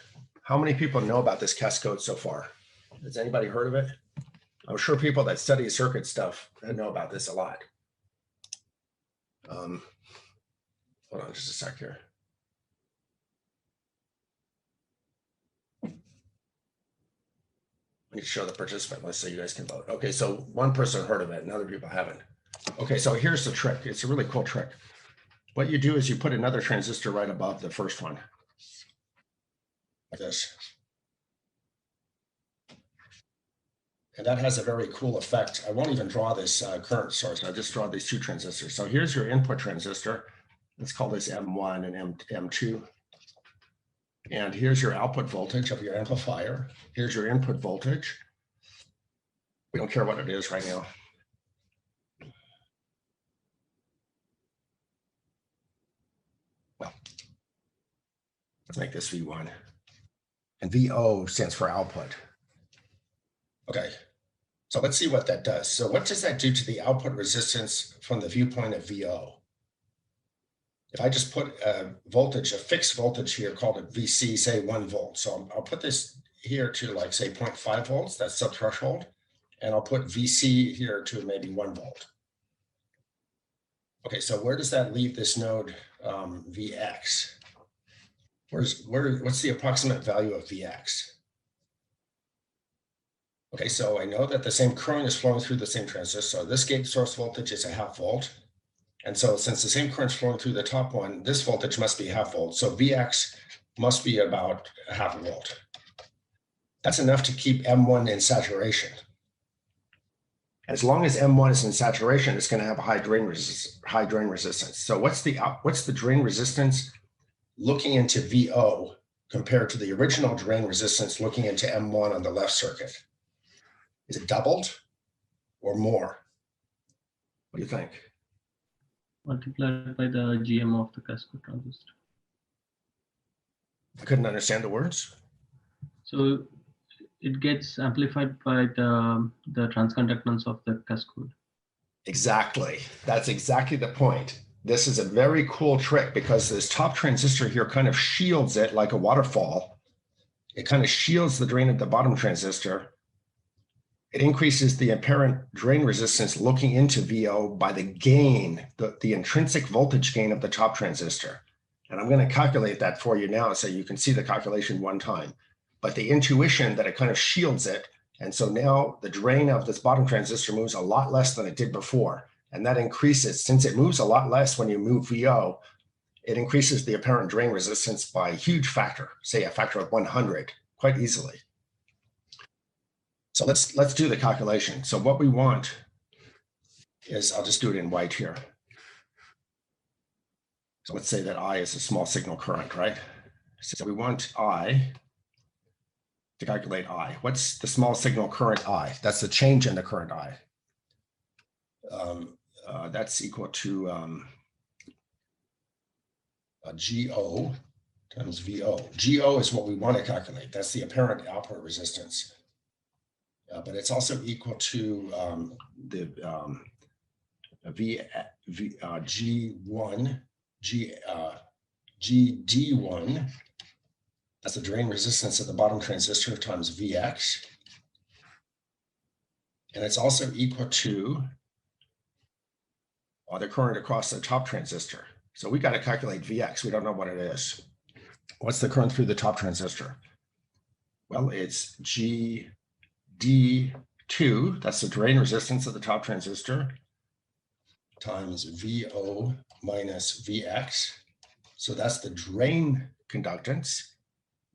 How many people know about this cascode so far? Has anybody heard of it? I'm sure people that study circuit stuff know about this a lot. Hold on just a sec here. I need to show the participant list so you guys can vote. Okay, so one person heard of it and other people haven't. Okay, so here's the trick. It's a really cool trick. What you do is you put another transistor right above the first one, like this. And that has a very cool effect. I won't even draw this current source. I just draw these two transistors. So here's your input transistor. Let's call this M1 and M2. And here's your output voltage of your amplifier. Here's your input voltage. We don't care what it is right now. Well, let's make this V1. And VO stands for output. Okay, so let's see what that does. So what does that do to the output resistance from the viewpoint of VO? If I just put a voltage, a fixed voltage here, called it VC, say 1 volt. So I'll put this here to like say 0.5 volts, that's subthreshold. And I'll put VC here to maybe 1 volt. Okay, so where does that leave this node Vx? What's the approximate value of Vx? Okay, so I know that the same current is flowing through the same transistor. So this gate source voltage is a 0.5 volt. And so since the same current is flowing through the top one, this voltage must be 0.5 volt. So Vx must be about 0.5 volt. That's enough to keep M1 in saturation. As long as M1 is in saturation, it's going to have a high drain resistance. So what's the drain resistance looking into VO compared to the original drain resistance looking into M1 on the left circuit? Is it doubled or more? What do you think? Multiplied by the GM of the cascode transistor. I couldn't understand the words. So it gets amplified by the transconductance of the cascode. Exactly. That's exactly the point. This is a very cool trick because this top transistor here kind of shields it like a waterfall. It kind of shields the drain of the bottom transistor. It increases the apparent drain resistance looking into VO by the gain, the intrinsic voltage gain of the top transistor. And I'm going to calculate that for you now so you can see the calculation one time. But the intuition that it kind of shields it. And so now the drain of this bottom transistor moves a lot less than it did before. And that increases, since it moves a lot less when you move VO, it increases the apparent drain resistance by a huge factor, say a factor of 100, quite easily. So let's do the calculation. So what we want is, I'll just do it in white here. So let's say that I is a small signal current, right? So we want I to calculate I. What's the small signal current I? That's the change in the current I. That's equal to GO times VO. GO is what we want to calculate. That's the apparent output resistance. But it's also equal to the GD1, that's the drain resistance of the bottom transistor times Vx. And it's also equal to the current across the top transistor. So we got to calculate Vx. We don't know what it is. What's the current through the top transistor? Well, it's GD2, that's the drain resistance of the top transistor, times VO minus Vx. So that's the drain conductance.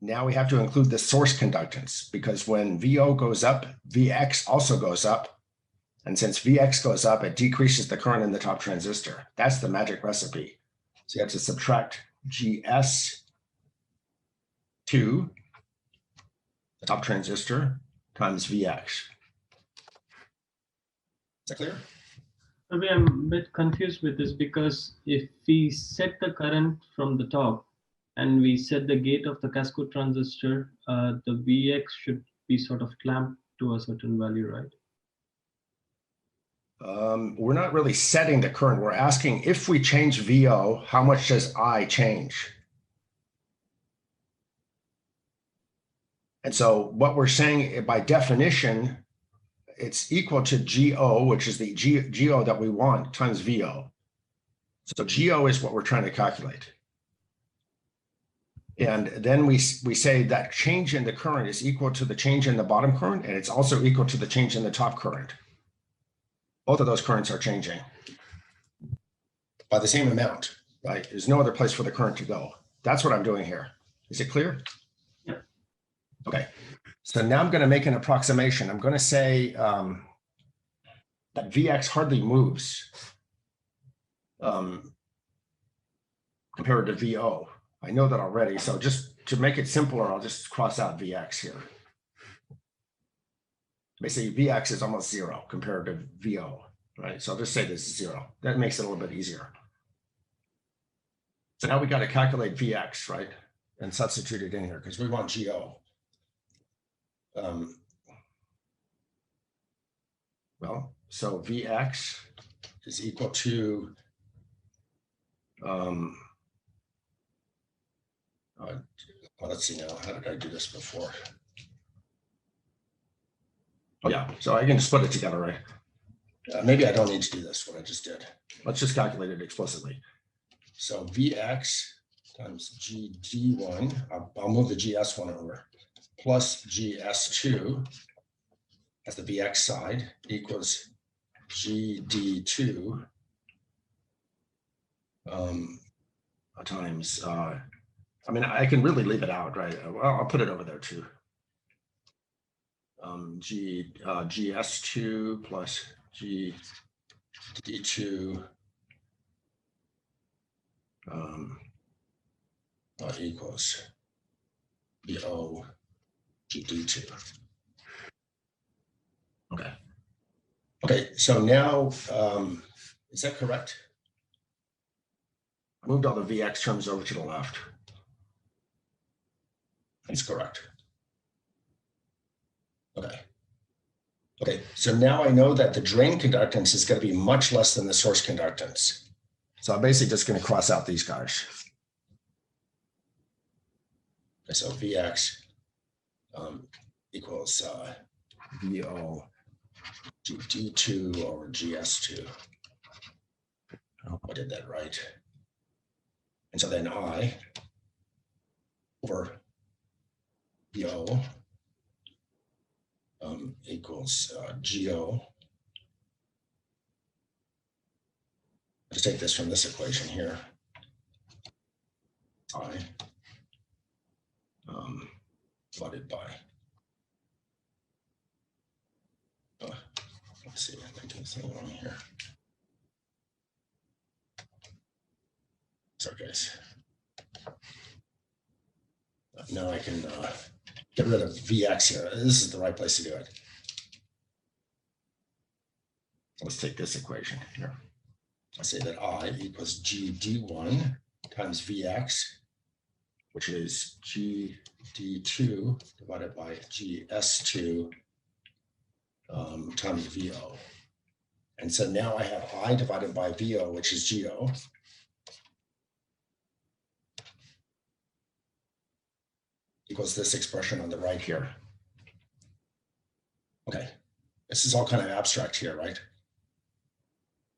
Now we have to include the source conductance because when VO goes up, Vx also goes up. And since Vx goes up, it decreases the current in the top transistor. That's the magic recipe. So you have to subtract GS2, the top transistor, times Vx. Is that clear? Maybe I'm a bit confused with this because if we set the current from the top and we set the gate of the cascode transistor, the Vx should be sort of clamped to a certain value, right? We're not really setting the current. We're asking if we change VO, how much does I change? And so what we're saying by definition, it's equal to GO, which is the GO that we want, times VO. So GO is what we're trying to calculate. And then we say that change in the current is equal to the change in the bottom current, and it's also equal to the change in the top current. Both of those currents are changing by the same amount, right? There's no other place for the current to go. That's what I'm doing here. Is it clear? Yeah. Okay. So now I'm going to make an approximation. I'm going to say that Vx hardly moves compared to VO. I know that already. So just to make it simpler, I'll just cross out Vx here. Basically, Vx is almost zero compared to VO, right? So I'll just say this is zero. That makes it a little bit easier. So now we got to calculate Vx, right? And substitute it in here because we want GO. Well, so Vx is equal to well, let's see now. How did I do this before? Oh yeah, so I can just put it together, right? Maybe I don't need to do this, what I just did. Let's just calculate it explicitly. So Vx times GD1, I'll move the GS1 over, plus GS2 as the Vx side equals GD2 times, I mean, I can really leave it out, right? Well, I'll put it over there too. GS2 plus GD2 equals VO GD2. Okay, so now, is that correct? I moved all the VX terms over to the left. That's correct. Okay. Okay, so now I know that the drain conductance is going to be much less than the source conductance. So I'm basically just going to cross out these guys. Okay, so Vx equals VO D2 over GS2. I hope I did that right. And so then I over VO equals GO. Let's take this from this equation here. I divided by, let's see, I'm making this thing wrong here. Sorry, guys. Now I can get rid of Vx here. This is the right place to do it. Let's take this equation here. I say that I equals GD1 times Vx, which is GD2 divided by GS2 times VO. And so now I have I divided by VO, which is GO. Equals this expression on the right here. Okay, this is all kind of abstract here, right?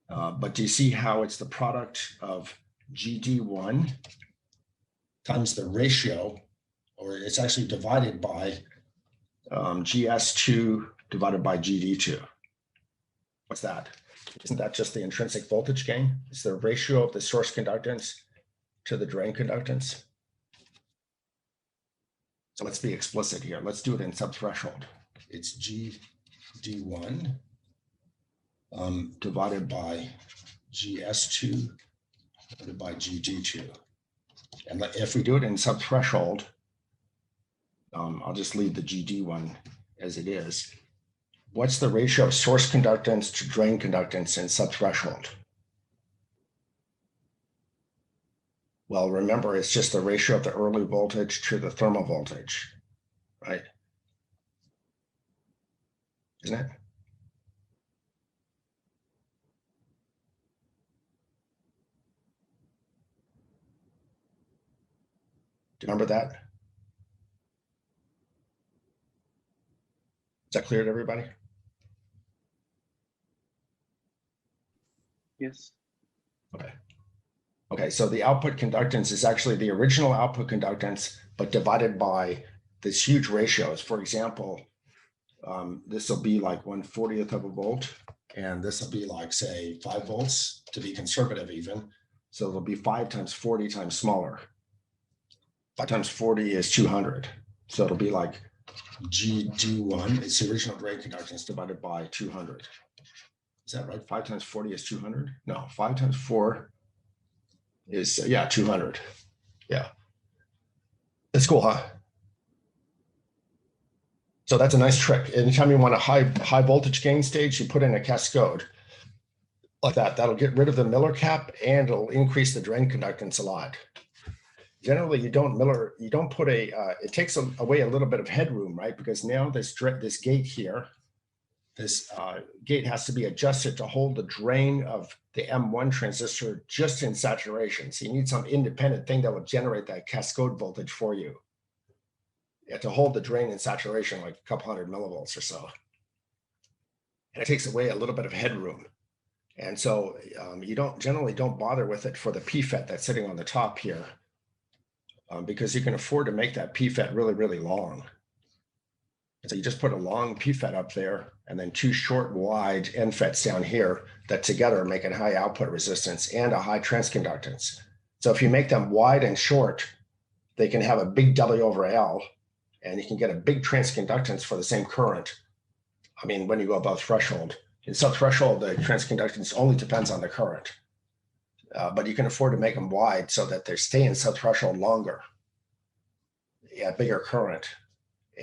But do you see how it's the product of GD1 times the ratio, or it's actually divided by GS2 divided by GD2? What's that? Isn't that just the intrinsic voltage gain? It's the ratio of the source conductance to the drain conductance. So let's be explicit here. Let's do it in subthreshold. It's GD1 divided by GS2 divided by GD2. And if we do it in subthreshold, I'll just leave the GD1 as it is. What's the ratio of source conductance to drain conductance in subthreshold? Well, remember, it's just the ratio of the early voltage to the thermal voltage, right? Isn't it? Do you remember that? Is that clear to everybody? Yes. Okay. Okay, so the output conductance is actually the original output conductance, but divided by this huge ratios. For example, this will be like 1/40th of a volt, and this will be like, say, 5 volts to be conservative even. So it'll be 5 times 40 times smaller. 5 times 40 is 200. So it'll be like GD1, it's the original drain conductance divided by 200. Is that right? 5 times 40 is 200? No, 5 times 4 is, yeah, 200. Yeah. That's cool, huh? So that's a nice trick. Anytime you want a high voltage gain stage, you put in a cascode like that. That'll get rid of the Miller cap and it'll increase the drain conductance a lot. Generally, you don't put a, it takes away a little bit of headroom, right? Because now this gate here, this gate has to be adjusted to hold the drain of the M1 transistor just in saturation. So you need some independent thing that will generate that cascode voltage for you. You have to hold the drain in saturation like a couple hundred millivolts or so. And it takes away a little bit of headroom. And so you generally don't bother with it for the PFET that's sitting on the top here, because you can afford to make that PFET really, really long. And so you just put a long PFET up there and then 2 short wide NFETs down here that together make a high output resistance and a high transconductance. So if you make them wide and short, they can have a big W over L and you can get a big transconductance for the same current. I mean, when you go above threshold. In subthreshold, the transconductance only depends on the current, but you can afford to make them wide so that they stay in subthreshold longer. Yeah, bigger current.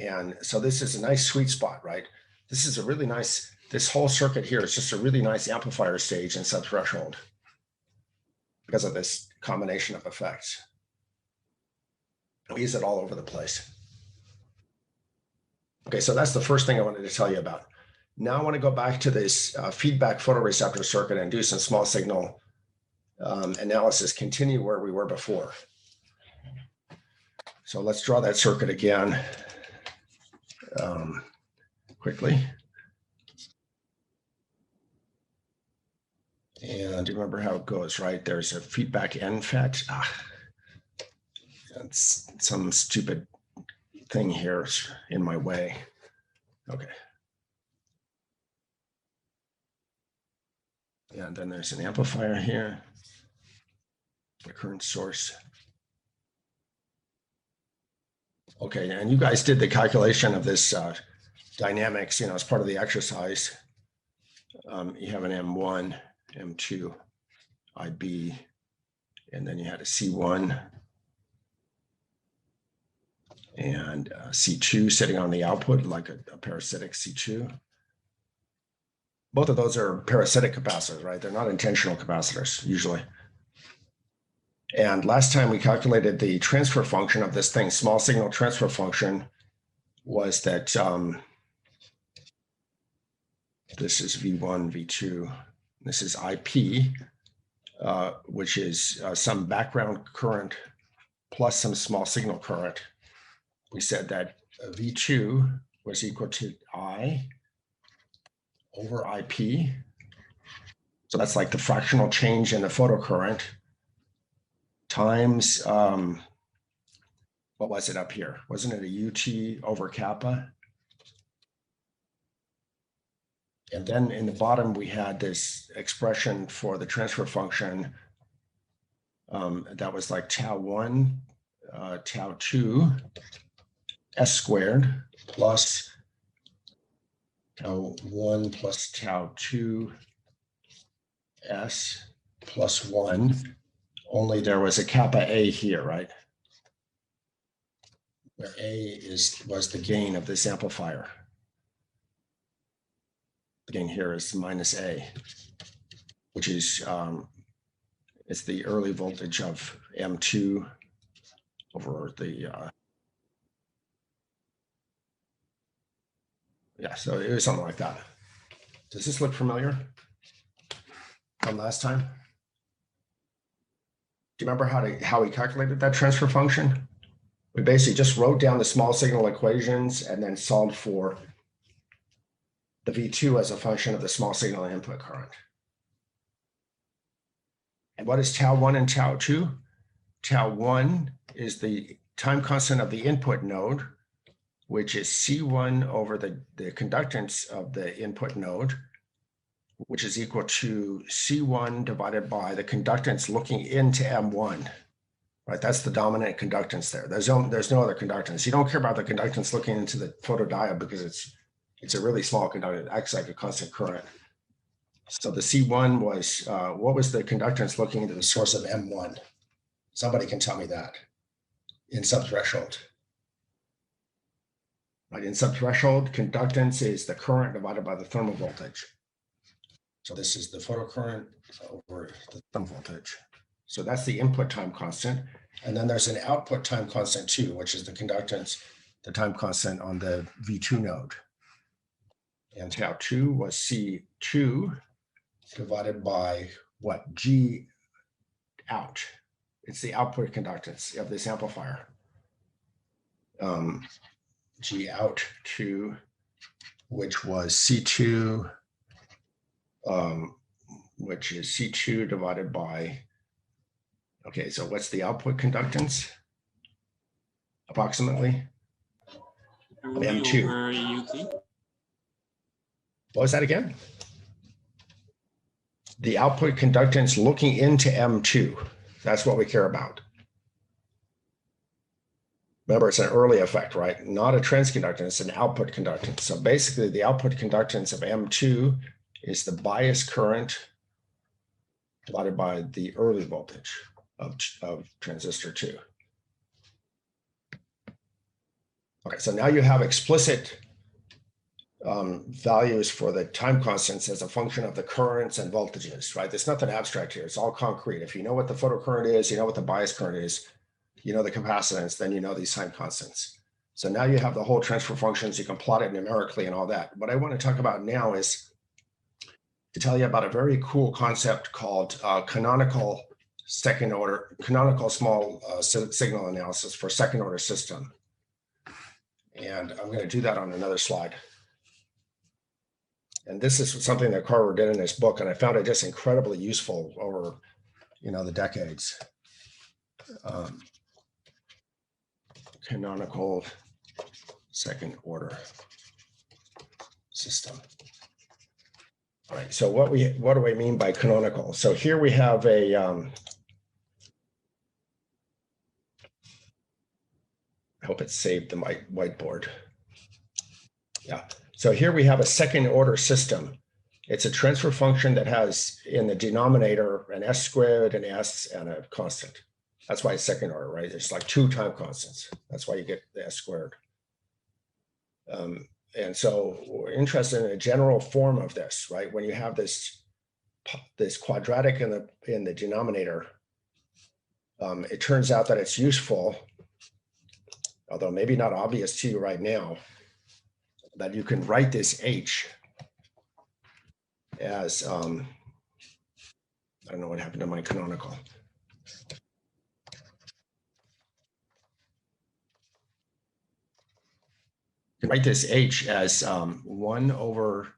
And so this is a nice sweet spot, right? This is a really nice this whole circuit here is just a really nice amplifier stage in subthreshold because of this combination of effects. We use it all over the place. Okay, so that's the first thing I wanted to tell you about. Now I want to go back to this feedback photoreceptor circuit and do some small signal analysis, continue where we were before. So let's draw that circuit again quickly. And you remember how it goes, right? There's a feedback end FET. That's some stupid thing here in my way. Okay. And then there's an amplifier here, the current source. Okay, and you guys did the calculation of this dynamics, as part of the exercise. You have an M1, M2, IB, and then you had a C1 and C2 sitting on the output like a parasitic C2. Both of those are parasitic capacitors, right? They're not intentional capacitors usually. And last time we calculated the transfer function of this thing, small signal transfer function, was that this is V1, V2, this is IP, which is some background current plus some small signal current. We said that V2 was equal to I over IP. So that's like the fractional change in the photocurrent times, what was it up here? Wasn't it a UT over kappa? And then in the bottom, we had this expression for the transfer function that was like tau1, tau2, s squared plus tau1 plus tau2 s plus 1. Only there was a kappa A here, right? Where A was the gain of this amplifier. The gain here is minus A, which is it's the early voltage of M2 over the yeah, so it was something like that. Does this look familiar from last time? Do you remember how we calculated that transfer function? We basically just wrote down the small signal equations and then solved for the V2 as a function of the small signal input current. And what is tau1 and tau2? Tau1 is the time constant of the input node, which is C1 over the conductance of the input node, which is equal to C1 divided by the conductance looking into M1, right? That's the dominant conductance there. There's no other conductance. You don't care about the conductance looking into the photodiode because it's a really small conductance. It acts like a constant current. So the C1 was, what was the conductance looking into the source of M1? Somebody can tell me that in subthreshold. Right, in subthreshold, conductance is the current divided by the thermal voltage. So this is the photocurrent over the thermal voltage. So that's the input time constant. And then there's an output time constant too, which is the conductance, the time constant on the V2 node. And tau2 was C2 divided by what? G out. It's the output conductance of this amplifier. G out 2, which was C2, which is C2 divided by, okay, so what's the output conductance? Approximately? Of M2. What was that again? The output conductance looking into M2. That's what we care about. Remember, it's an early effect, right? Not a transconductance, it's an output conductance. So basically, the output conductance of M2 is the bias current divided by the early voltage of transistor 2. Okay, so now you have explicit values for the time constants as a function of the currents and voltages, right? There's nothing abstract here. It's all concrete. If you know what the photocurrent is, you know what the bias current is, you know the capacitance, then you know these time constants. So now you have the whole transfer functions. You can plot it numerically and all that. What I want to talk about now is to tell you about a very cool concept called canonical small signal analysis for second order system. And I'm going to do that on another slide. And this is something that Carver did in his book, and I found it just incredibly useful over, the decades. Canonical second order system. All right, so what do I mean by canonical? So here we have a I hope it saved the whiteboard. Yeah. So here we have a second order system. It's a transfer function that has in the denominator an s squared, an s, and a constant. That's why it's second order, right? It's like two time constants. That's why you get the s squared. And so we're interested in a general form of this, right? When you have this quadratic in the denominator, it turns out that it's useful, although maybe not obvious to you right now, that you can write this h as, I don't know what happened to my canonical. You can write this h as 1 over,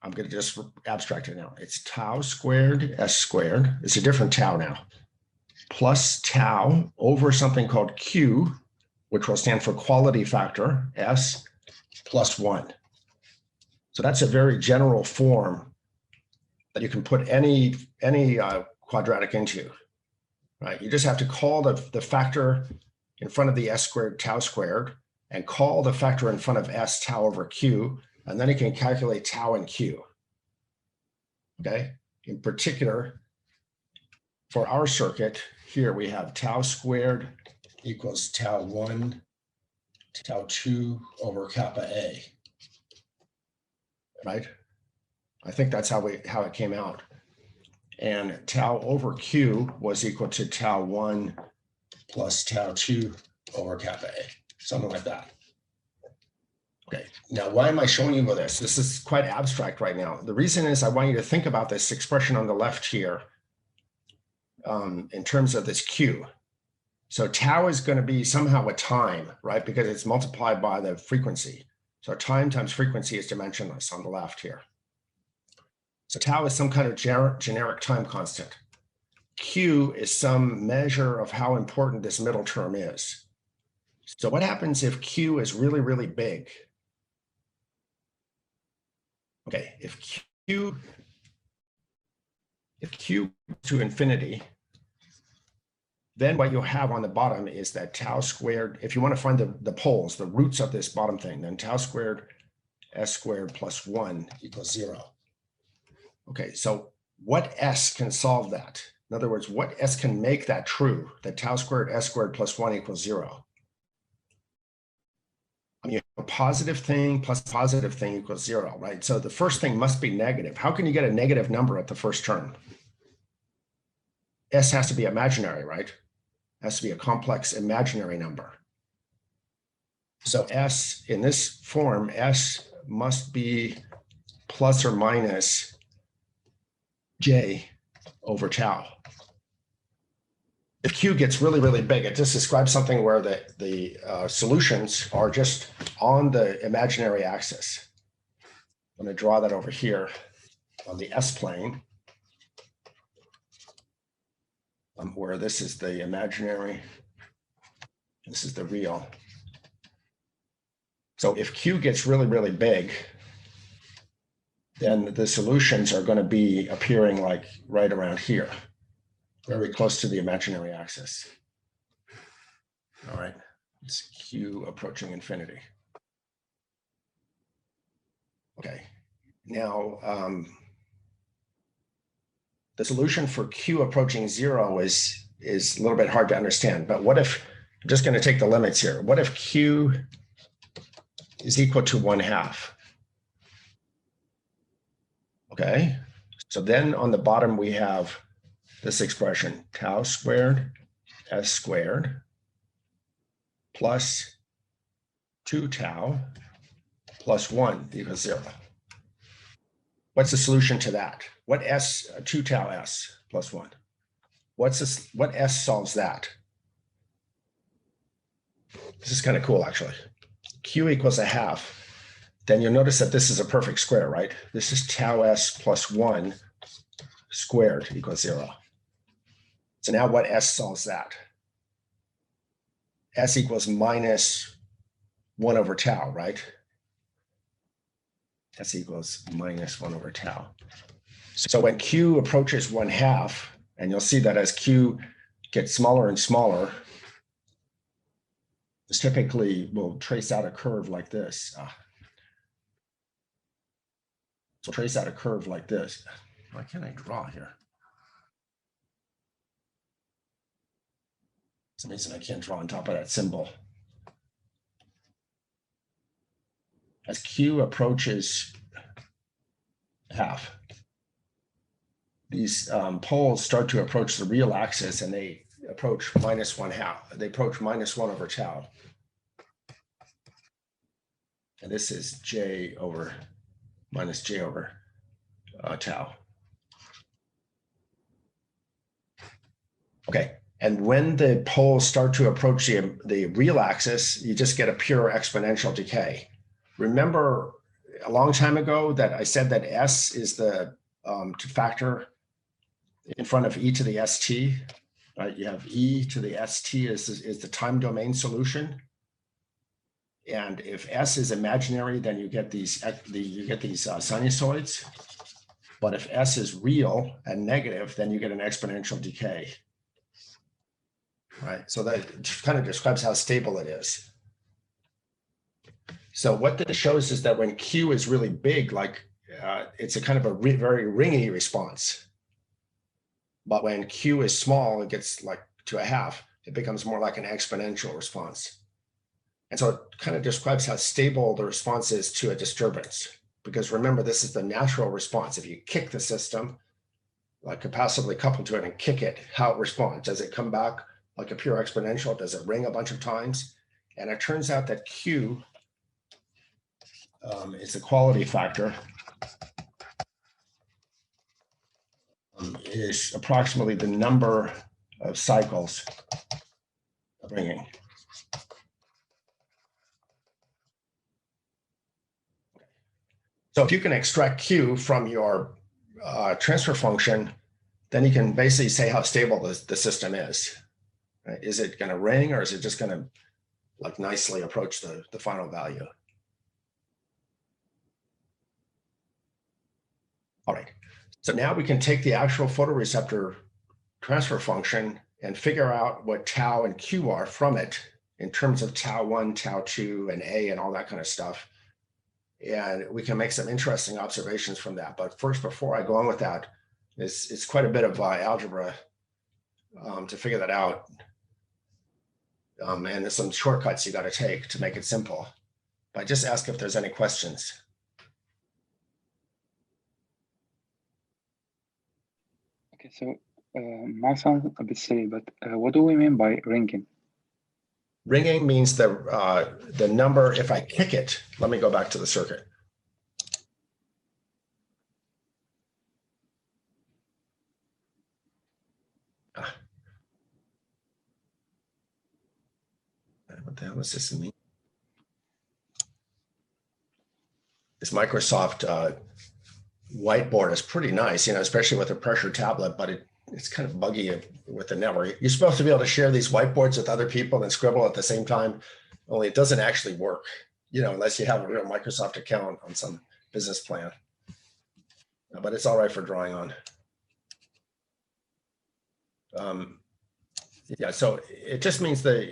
I'm going to just abstract it now. It's tau squared s squared. It's a different tau now. Plus tau over something called q, which will stand for quality factor, s, plus 1. So that's a very general form that you can put any quadratic into, right? You just have to call the factor in front of the s squared tau squared and call the factor in front of s tau over q, and then you can calculate tau and q, okay? In particular, for our circuit, here we have tau squared equals tau 1, tau 2 over kappa A, right? I think that's how it came out. And tau over Q was equal to tau 1 plus tau 2 over kappa A, something like that. Okay, now why am I showing you this? This is quite abstract right now. The reason is I want you to think about this expression on the left here in terms of this Q. So tau is going to be somehow a time, right? Because it's multiplied by the frequency. So time times frequency is dimensionless on the left here. So tau is some kind of generic time constant. Q is some measure of how important this middle term is. So what happens if Q is really, really big? Okay, if Q to infinity, then what you'll have on the bottom is that tau squared, if you want to find the poles, the roots of this bottom thing, then tau squared s squared plus 1 equals 0. Okay, so what s can solve that? In other words, what s can make that true, that tau squared s squared plus 1 equals 0? I mean, a positive thing plus positive thing equals 0, right? So the first thing must be negative. How can you get a negative number at the first term? S has to be imaginary, right? Has to be a complex imaginary number. So S in this form, S must be plus or minus J over tau. If Q gets really, really big, it just describes something where the solutions are just on the imaginary axis. I'm going to draw that over here on the S plane, where this is the imaginary, this is the real. So if Q gets really, really big, then the solutions are going to be appearing like right around here, very close to the imaginary axis. All right, it's Q approaching infinity. Okay, now the solution for Q approaching 0 is a little bit hard to understand, but what if, I'm just going to take the limits here. What if Q is equal to 1/2? Okay, so then on the bottom, we have this expression, tau squared s squared plus 2 tau plus 1 equals 0. What's the solution to that? What s, 2 tau s plus 1? What's this, what s solves that? This is kind of cool, actually. Q equals 1/2. Then you'll notice that this is a perfect square, right? This is tau s plus 1 squared equals 0. So now what s solves that? S equals minus 1 over tau, right? S equals minus 1 over tau. So when Q approaches 1/2, and you'll see that as Q gets smaller and smaller, this typically will trace out a curve like this. So trace out a curve like this. Why can't I draw here? For some reason I can't draw on top of that symbol. As Q approaches 1/2, these poles start to approach the real axis, and they approach minus 1/2. They approach minus 1 over tau. And this is j over minus j over tau. Okay, and when the poles start to approach the real axis, you just get a pure exponential decay. Remember a long time ago that I said that s is the factor in front of e to the st, right? You have e to the st is the time domain solution. And if s is imaginary, then you get these sinusoids. But if s is real and negative, then you get an exponential decay. Right. So that kind of describes how stable it is. So what this shows is that when Q is really big, like it's a kind of a very ringy response. But when Q is small, it gets like to 1/2. It becomes more like an exponential response. And so it kind of describes how stable the response is to a disturbance. Because remember, this is the natural response. If you kick the system, like capacively coupled to it and kick it, how it responds. Does it come back like a pure exponential? Does it ring a bunch of times? And it turns out that Q is a quality factor, is approximately the number of cycles of ringing. So if you can extract Q from your transfer function, then you can basically say how stable the system is. Right? Is it going to ring, or is it just going to like nicely approach the final value? All right, so now we can take the actual photoreceptor transfer function and figure out what tau and Q are from it in terms of tau1, tau2, and A and all that kind of stuff. And we can make some interesting observations from that. But first, before I go on with that, it's quite a bit of algebra to figure that out. And there's some shortcuts you got to take to make it simple. But just ask if there's any questions. Okay, so might sound a bit silly, but what do we mean by ringing? Ringing means the number, if I kick it, let me go back to the circuit. What the hell does this mean? This Microsoft whiteboard is pretty nice, especially with a pressure tablet, but it's kind of buggy with the network. You're supposed to be able to share these whiteboards with other people and scribble at the same time, only it doesn't actually work, unless you have a real Microsoft account on some business plan. But it's all right for drawing on. Yeah, so it just means that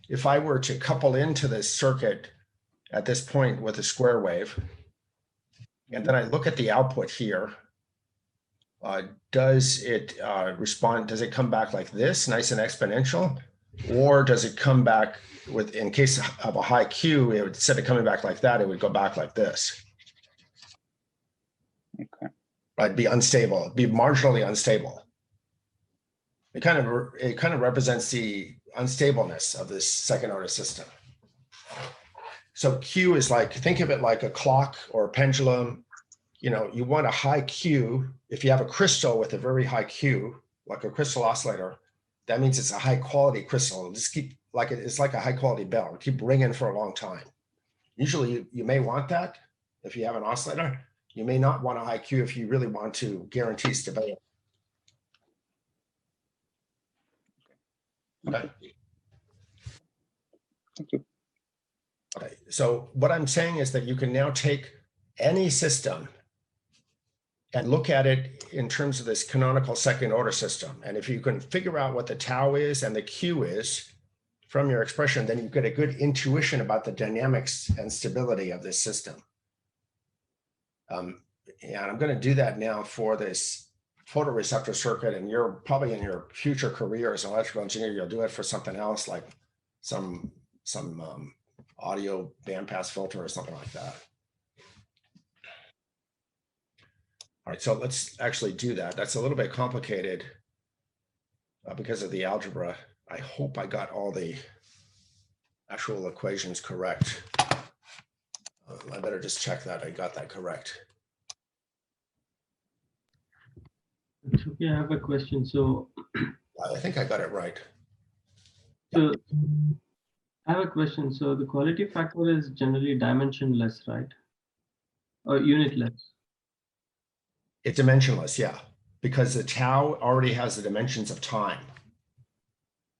if I were to couple into this circuit at this point with a square wave, and then I look at the output here, does it respond? Does it come back like this, nice and exponential? Or does it come back with, in case of a high Q, instead of coming back like that, it would go back like this? Okay. Right, be unstable, be marginally unstable. It kind of represents the unstableness of this second order system. So Q is like, think of it like a clock or a pendulum. You know, you want a high Q. If you have a crystal with a very high Q, like a crystal oscillator, that means it's a high quality crystal. Just keep like it's like a high quality bell. Keep ringing for a long time. Usually you may want that if you have an oscillator. You may not want a high Q if you really want to guarantee stability. Okay. Thank you. Okay. So what I'm saying is that you can now take any system and look at it in terms of this canonical second order system. And if you can figure out what the tau is and the Q is from your expression, then you get a good intuition about the dynamics and stability of this system. And I'm going to do that now for this photoreceptor circuit, and you're probably in your future career as an electrical engineer, you'll do it for something else like some audio bandpass filter or something like that. All right, so let's actually do that. That's a little bit complicated because of the algebra. I hope I got all the actual equations correct. I better just check that I got that correct. Okay, I have a question. So I think I got it right. So I have a question. So the quality factor is generally dimensionless, right? Or unitless? It's dimensionless, yeah, because the tau already has the dimensions of time.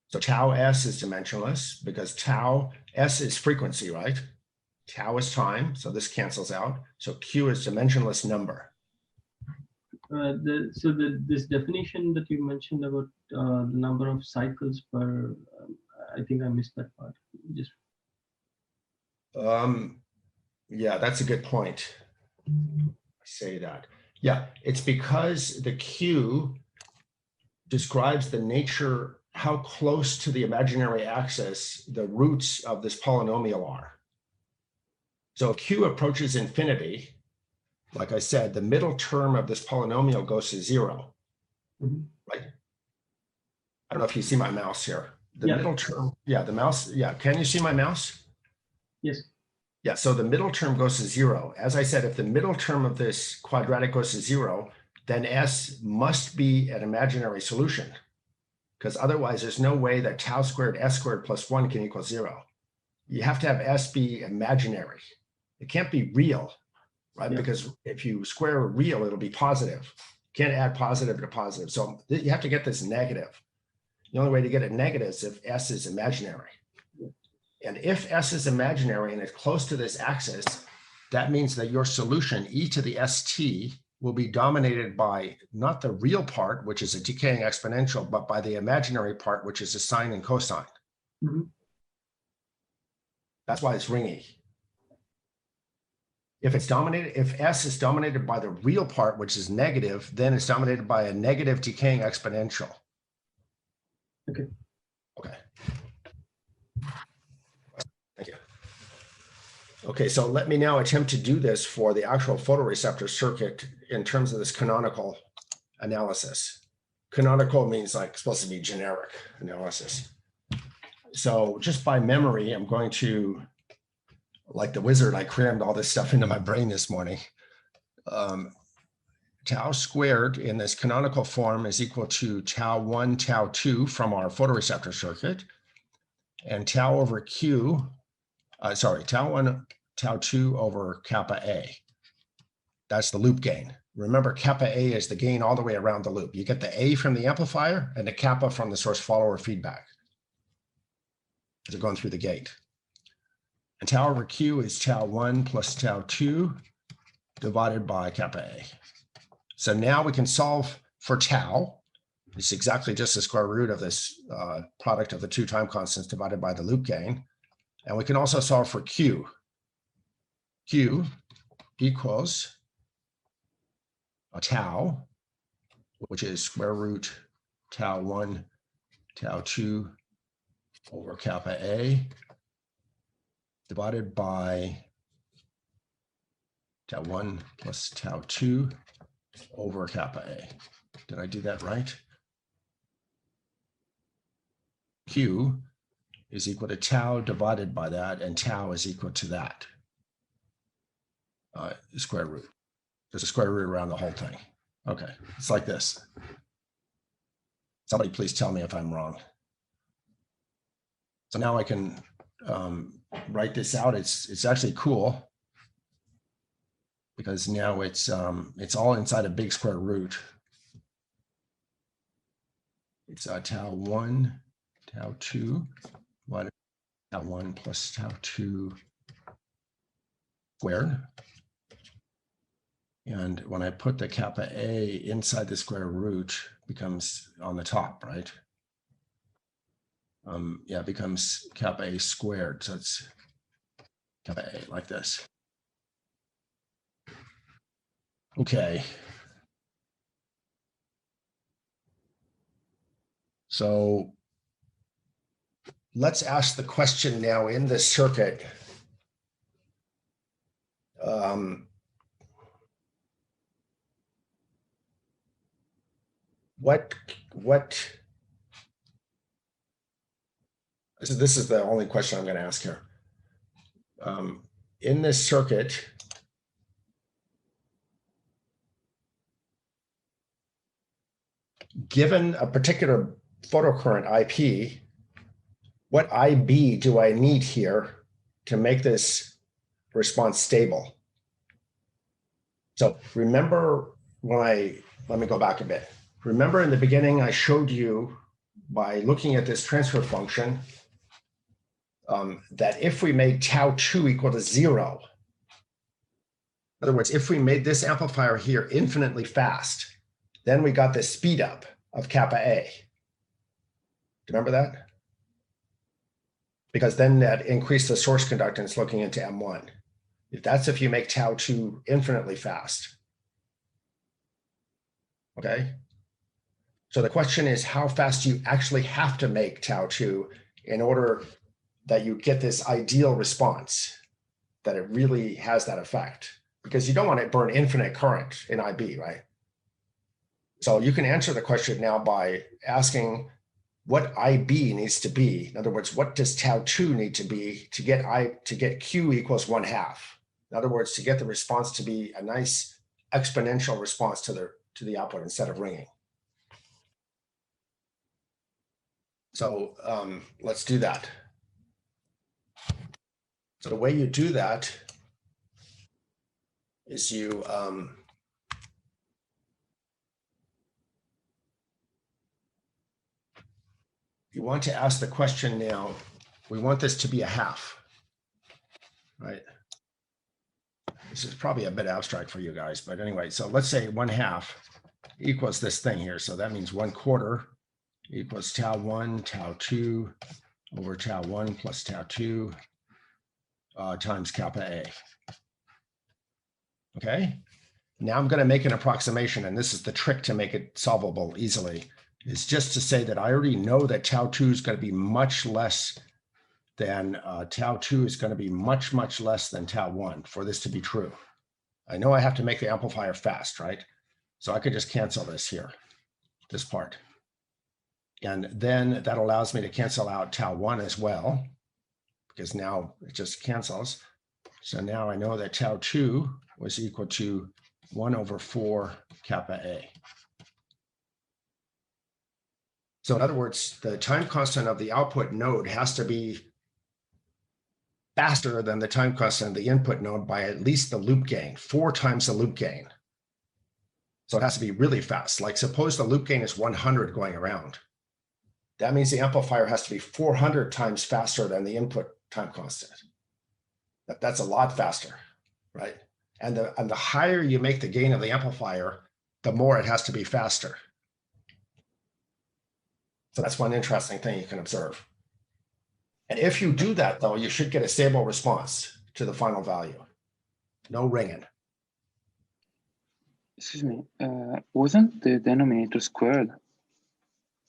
So tau S is dimensionless because tau S is frequency, right? Tau is time, so this cancels out. So Q is dimensionless number. This definition that you mentioned about the number of cycles per, I think I missed that part. Just. Yeah, that's a good point. I say that. Yeah, it's because the Q describes the nature, how close to the imaginary axis the roots of this polynomial are. So if Q approaches infinity, like I said, the middle term of this polynomial goes to 0, right? I don't know if you see my mouse here. The middle term, yeah, the mouse, yeah. Can you see my mouse? Yes. Yeah, so the middle term goes to 0. As I said, if the middle term of this quadratic goes to 0, then S must be an imaginary solution, because otherwise there's no way that tau squared S squared plus 1 can equal 0. You have to have S be imaginary. It can't be real, right? Yeah. Because if you square real, it'll be positive. You can't add positive to positive. So you have to get this negative. The only way to get it negative is if S is imaginary. And if S is imaginary and it's close to this axis, that means that your solution, e to the st, will be dominated by not the real part, which is a decaying exponential, but by the imaginary part, which is a sine and cosine. That's why it's ringy. If it's dominated, if S is dominated by the real part, which is negative, then it's dominated by a negative decaying exponential. Okay. Okay. Thank you. Okay, so let me now attempt to do this for the actual photoreceptor circuit in terms of this canonical analysis. Canonical means like supposed to be generic analysis. So just by memory, I'm going to, like the wizard, I crammed all this stuff into my brain this morning. Tau squared in this canonical form is equal to tau 1, tau 2 from our photoreceptor circuit, and tau over Q, tau 1, tau 2 over kappa A. That's the loop gain. Remember, kappa A is the gain all the way around the loop. You get the A from the amplifier and the kappa from the source follower feedback as they're going through the gate. And tau over Q is tau 1 plus tau 2 divided by kappa A. So now we can solve for tau. It's exactly just the square root of this product of the two time constants divided by the loop gain. And we can also solve for Q. Q equals a tau, which is square root tau 1, tau 2 over kappa A divided by tau 1 plus tau 2 over kappa A. Did I do that right? Q is equal to tau divided by that, and tau is equal to that square root. There's a square root around the whole thing. Okay, it's like this. Somebody please tell me if I'm wrong. So now I can write this out. It's actually cool because now it's all inside a big square root. It's tau 1, tau 2, tau 1 plus tau 2 squared. And when I put the kappa A inside the square root, becomes on the top, right? Yeah, it becomes kappa A squared. So it's kappa A like this. Okay. So let's ask the question now in this circuit. So this is the only question I'm going to ask here. In this circuit, given a particular photocurrent IP, what IB do I need here to make this response stable? So remember let me go back a bit. Remember in the beginning, I showed you by looking at this transfer function that if we made tau 2 equal to 0, in other words, if we made this amplifier here infinitely fast, then we got this speed up of kappa A. Do you remember that? Because then that increased the source conductance looking into M1. If you make tau 2 infinitely fast. Okay. So the question is how fast do you actually have to make tau 2 in order that you get this ideal response, that it really has that effect? Because you don't want to burn infinite current in IB, right? So you can answer the question now by asking what IB needs to be. In other words, what does tau 2 need to be to get Q equals 1/2? In other words, to get the response to be a nice exponential response to the output instead of ringing. So let's do that. So the way you do that is you want to ask the question now, we want this to be a half, right? This is probably a bit abstract for you guys, but anyway, so let's say 1/2 equals this thing here. So that means 1/4 equals tau 1, tau 2 over tau 1 plus tau 2 times kappa A. Okay, now I'm going to make an approximation, and this is the trick to make it solvable easily, is just to say that I already know that tau 2 is going to be much less than tau 2 is going to be much, much less than tau 1 for this to be true. I know I have to make the amplifier fast, right? So I could just cancel this here, this part. And then that allows me to cancel out tau 1 as well, because now it just cancels. So now I know that tau 2 was equal to 1/4 kappa A. So in other words, the time constant of the output node has to be faster than the time constant of the input node by at least the loop gain, 4 times the loop gain. So it has to be really fast. Like suppose the loop gain is 100 going around. That means the amplifier has to be 400 times faster than the input time constant. That's a lot faster, right? And the higher you make the gain of the amplifier, the more it has to be faster. So that's one interesting thing you can observe. And if you do that, though, you should get a stable response to the final value. No ringing. Excuse me, wasn't the denominator squared?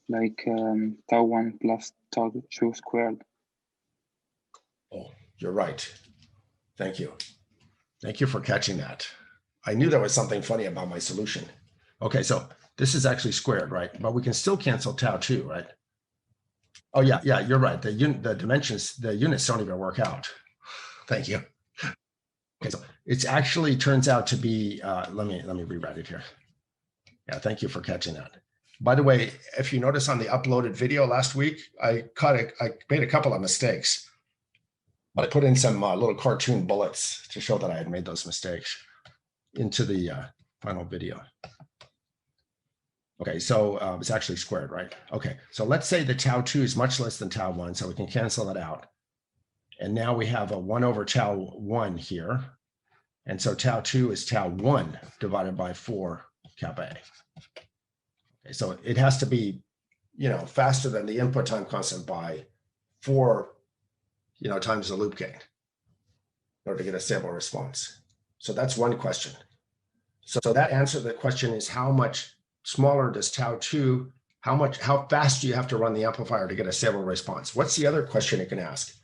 Like tau 1 plus tau 2 squared? Oh, you're right. Thank you. Thank you for catching that. I knew there was something funny about my solution. Okay, so this is actually squared, right? But we can still cancel tau 2, right? Oh yeah, you're right. The dimensions, the units don't even work out. Thank you. Okay, so it's actually turns out to be, let me rewrite it here. Yeah, thank you for catching that. By the way, if you notice on the uploaded video last week, I made a couple of mistakes, but I put in some little cartoon bullets to show that I had made those mistakes into the final video. Okay, so it's actually squared, right? Okay, so let's say the tau 2 is much less than tau 1, so we can cancel that out. And now we have a 1 over tau 1 here. And so tau 2 is tau 1 divided by 4 kappa A. Okay, so it has to be, faster than the input time constant by 4, times the loop gain in order to get a stable response. So that's one question. So that answer to the question is how much smaller does tau 2, how fast do you have to run the amplifier to get a stable response? What's the other question you can ask?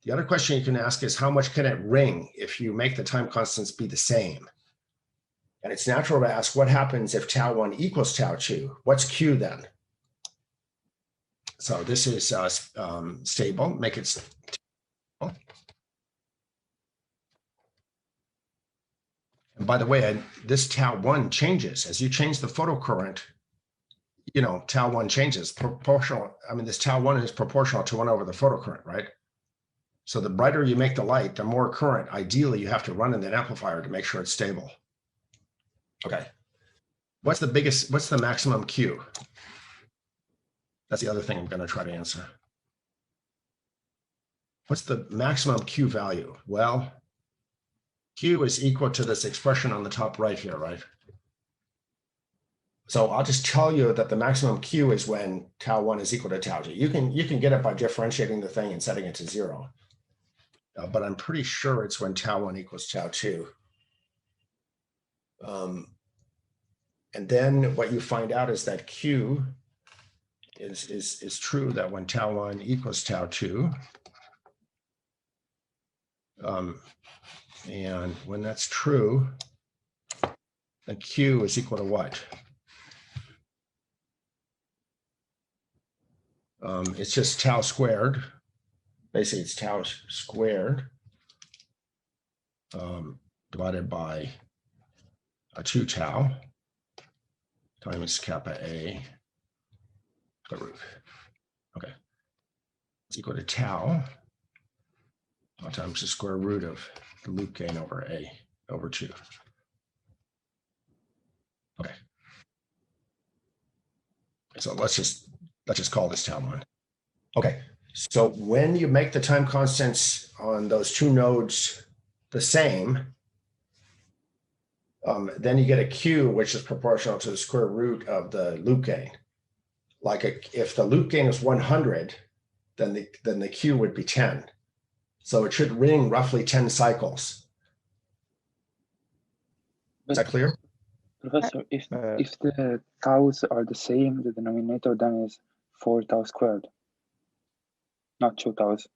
The other question you can ask is how much can it ring if you make the time constants be the same? And it's natural to ask what happens if tau 1 equals tau 2? What's Q then? So this is stable, make it stable. And by the way, this tau 1 changes. As you change the photocurrent, tau 1 changes proportional. I mean, this tau 1 is proportional to 1 over the photocurrent, right? So the brighter you make the light, the more current, ideally, you have to run in that amplifier to make sure it's stable. Okay. What's the maximum Q? That's the other thing I'm going to try to answer. What's the maximum Q value? Well, Q is equal to this expression on the top right here, right? So I'll just tell you that the maximum Q is when tau 1 is equal to tau 2. You can get it by differentiating the thing and setting it to 0. But I'm pretty sure it's when tau 1 equals tau 2. And then what you find out is that Q is true, that when tau 1 equals tau 2, and when that's true, then Q is equal to what? It's just tau squared. Basically, it's tau squared divided by 2 tau times kappa A square root. Okay, it's equal to tau times the square root of the loop gain over A over 2. Okay, so let's just call this tau 1. Okay, so when you make the time constants on those two nodes the same, then you get a Q, which is proportional to the square root of the loop gain. Like if the loop gain is 100, then the Q would be 10. So it should ring roughly 10 cycles. Is that clear? Professor, if the taus are the same, the denominator then is 4 tau squared, not 2 taus.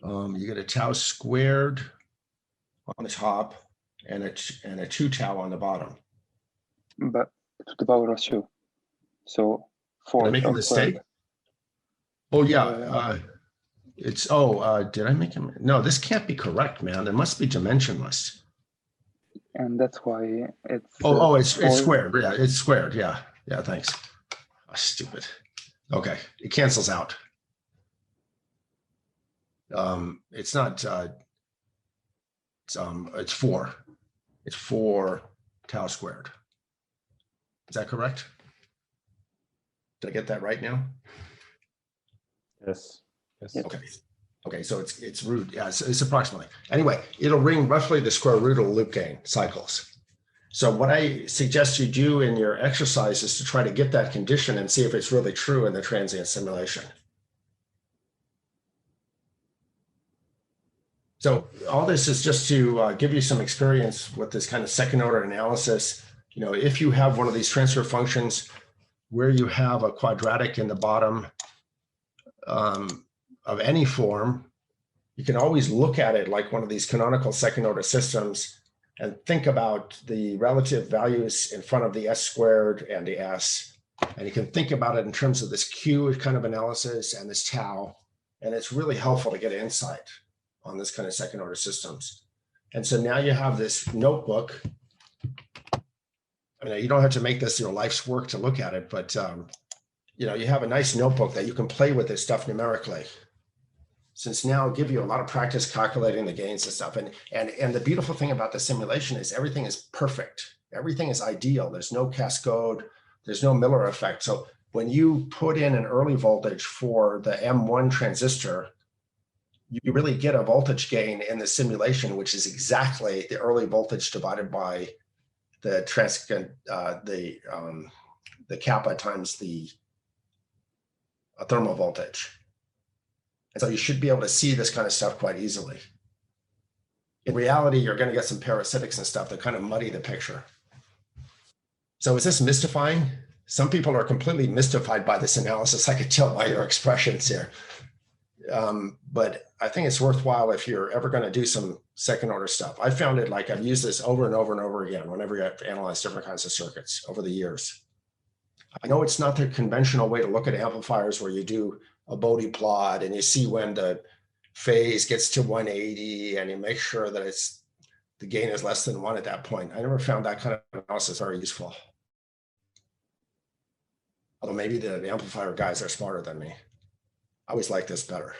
You get a tau squared on the top and a 2 tau on the bottom. But to the power of 2. So 4 Did I make a tau mistake? squared. Oh yeah, did I make him? No, this can't be correct, man. It must be dimensionless. And that's why it's it's squared. Yeah, it's squared. Yeah, thanks. Oh, stupid. Okay, it cancels out. It's not it's 4. It's 4 tau squared. Is that correct? Did I get that right now? Yes. Okay, so it's root, yeah, it's approximately. Anyway, it'll ring roughly the square root of loop gain cycles. So what I suggest you do in your exercise is to try to get that condition and see if it's really true in the transient simulation. So all this is just to give you some experience with this kind of second order analysis. If you have one of these transfer functions where you have a quadratic in the bottom of any form, you can always look at it like one of these canonical second order systems and think about the relative values in front of the S squared and the S. And you can think about it in terms of this Q kind of analysis and this tau. And it's really helpful to get insight on this kind of second order systems. And so now you have this notebook. I mean, you don't have to make this your life's work to look at it, but you know, you have a nice notebook that you can play with this stuff numerically. Since now give you a lot of practice calculating the gains and stuff. And the beautiful thing about the simulation is everything is perfect. Everything is ideal. There's no cascade. There's no Miller effect. So when you put in an early voltage for the M1 transistor, you really get a voltage gain in the simulation, which is exactly the early voltage divided by the kappa times the thermal voltage. And so you should be able to see this kind of stuff quite easily. In reality, you're going to get some parasitics and stuff that kind of muddy the picture. So is this mystifying? Some people are completely mystified by this analysis. I could tell by your expressions here. But I think it's worthwhile if you're ever going to do some second order stuff. I found it like I've used this over and over and over again whenever I've analyzed different kinds of circuits over the years. I know it's not the conventional way to look at amplifiers where you do a Bode plot and you see when the phase gets to 180 and you make sure that the gain is less than 1 at that point. I never found that kind of analysis very useful. Although maybe the amplifier guys are smarter than me. I always like this better.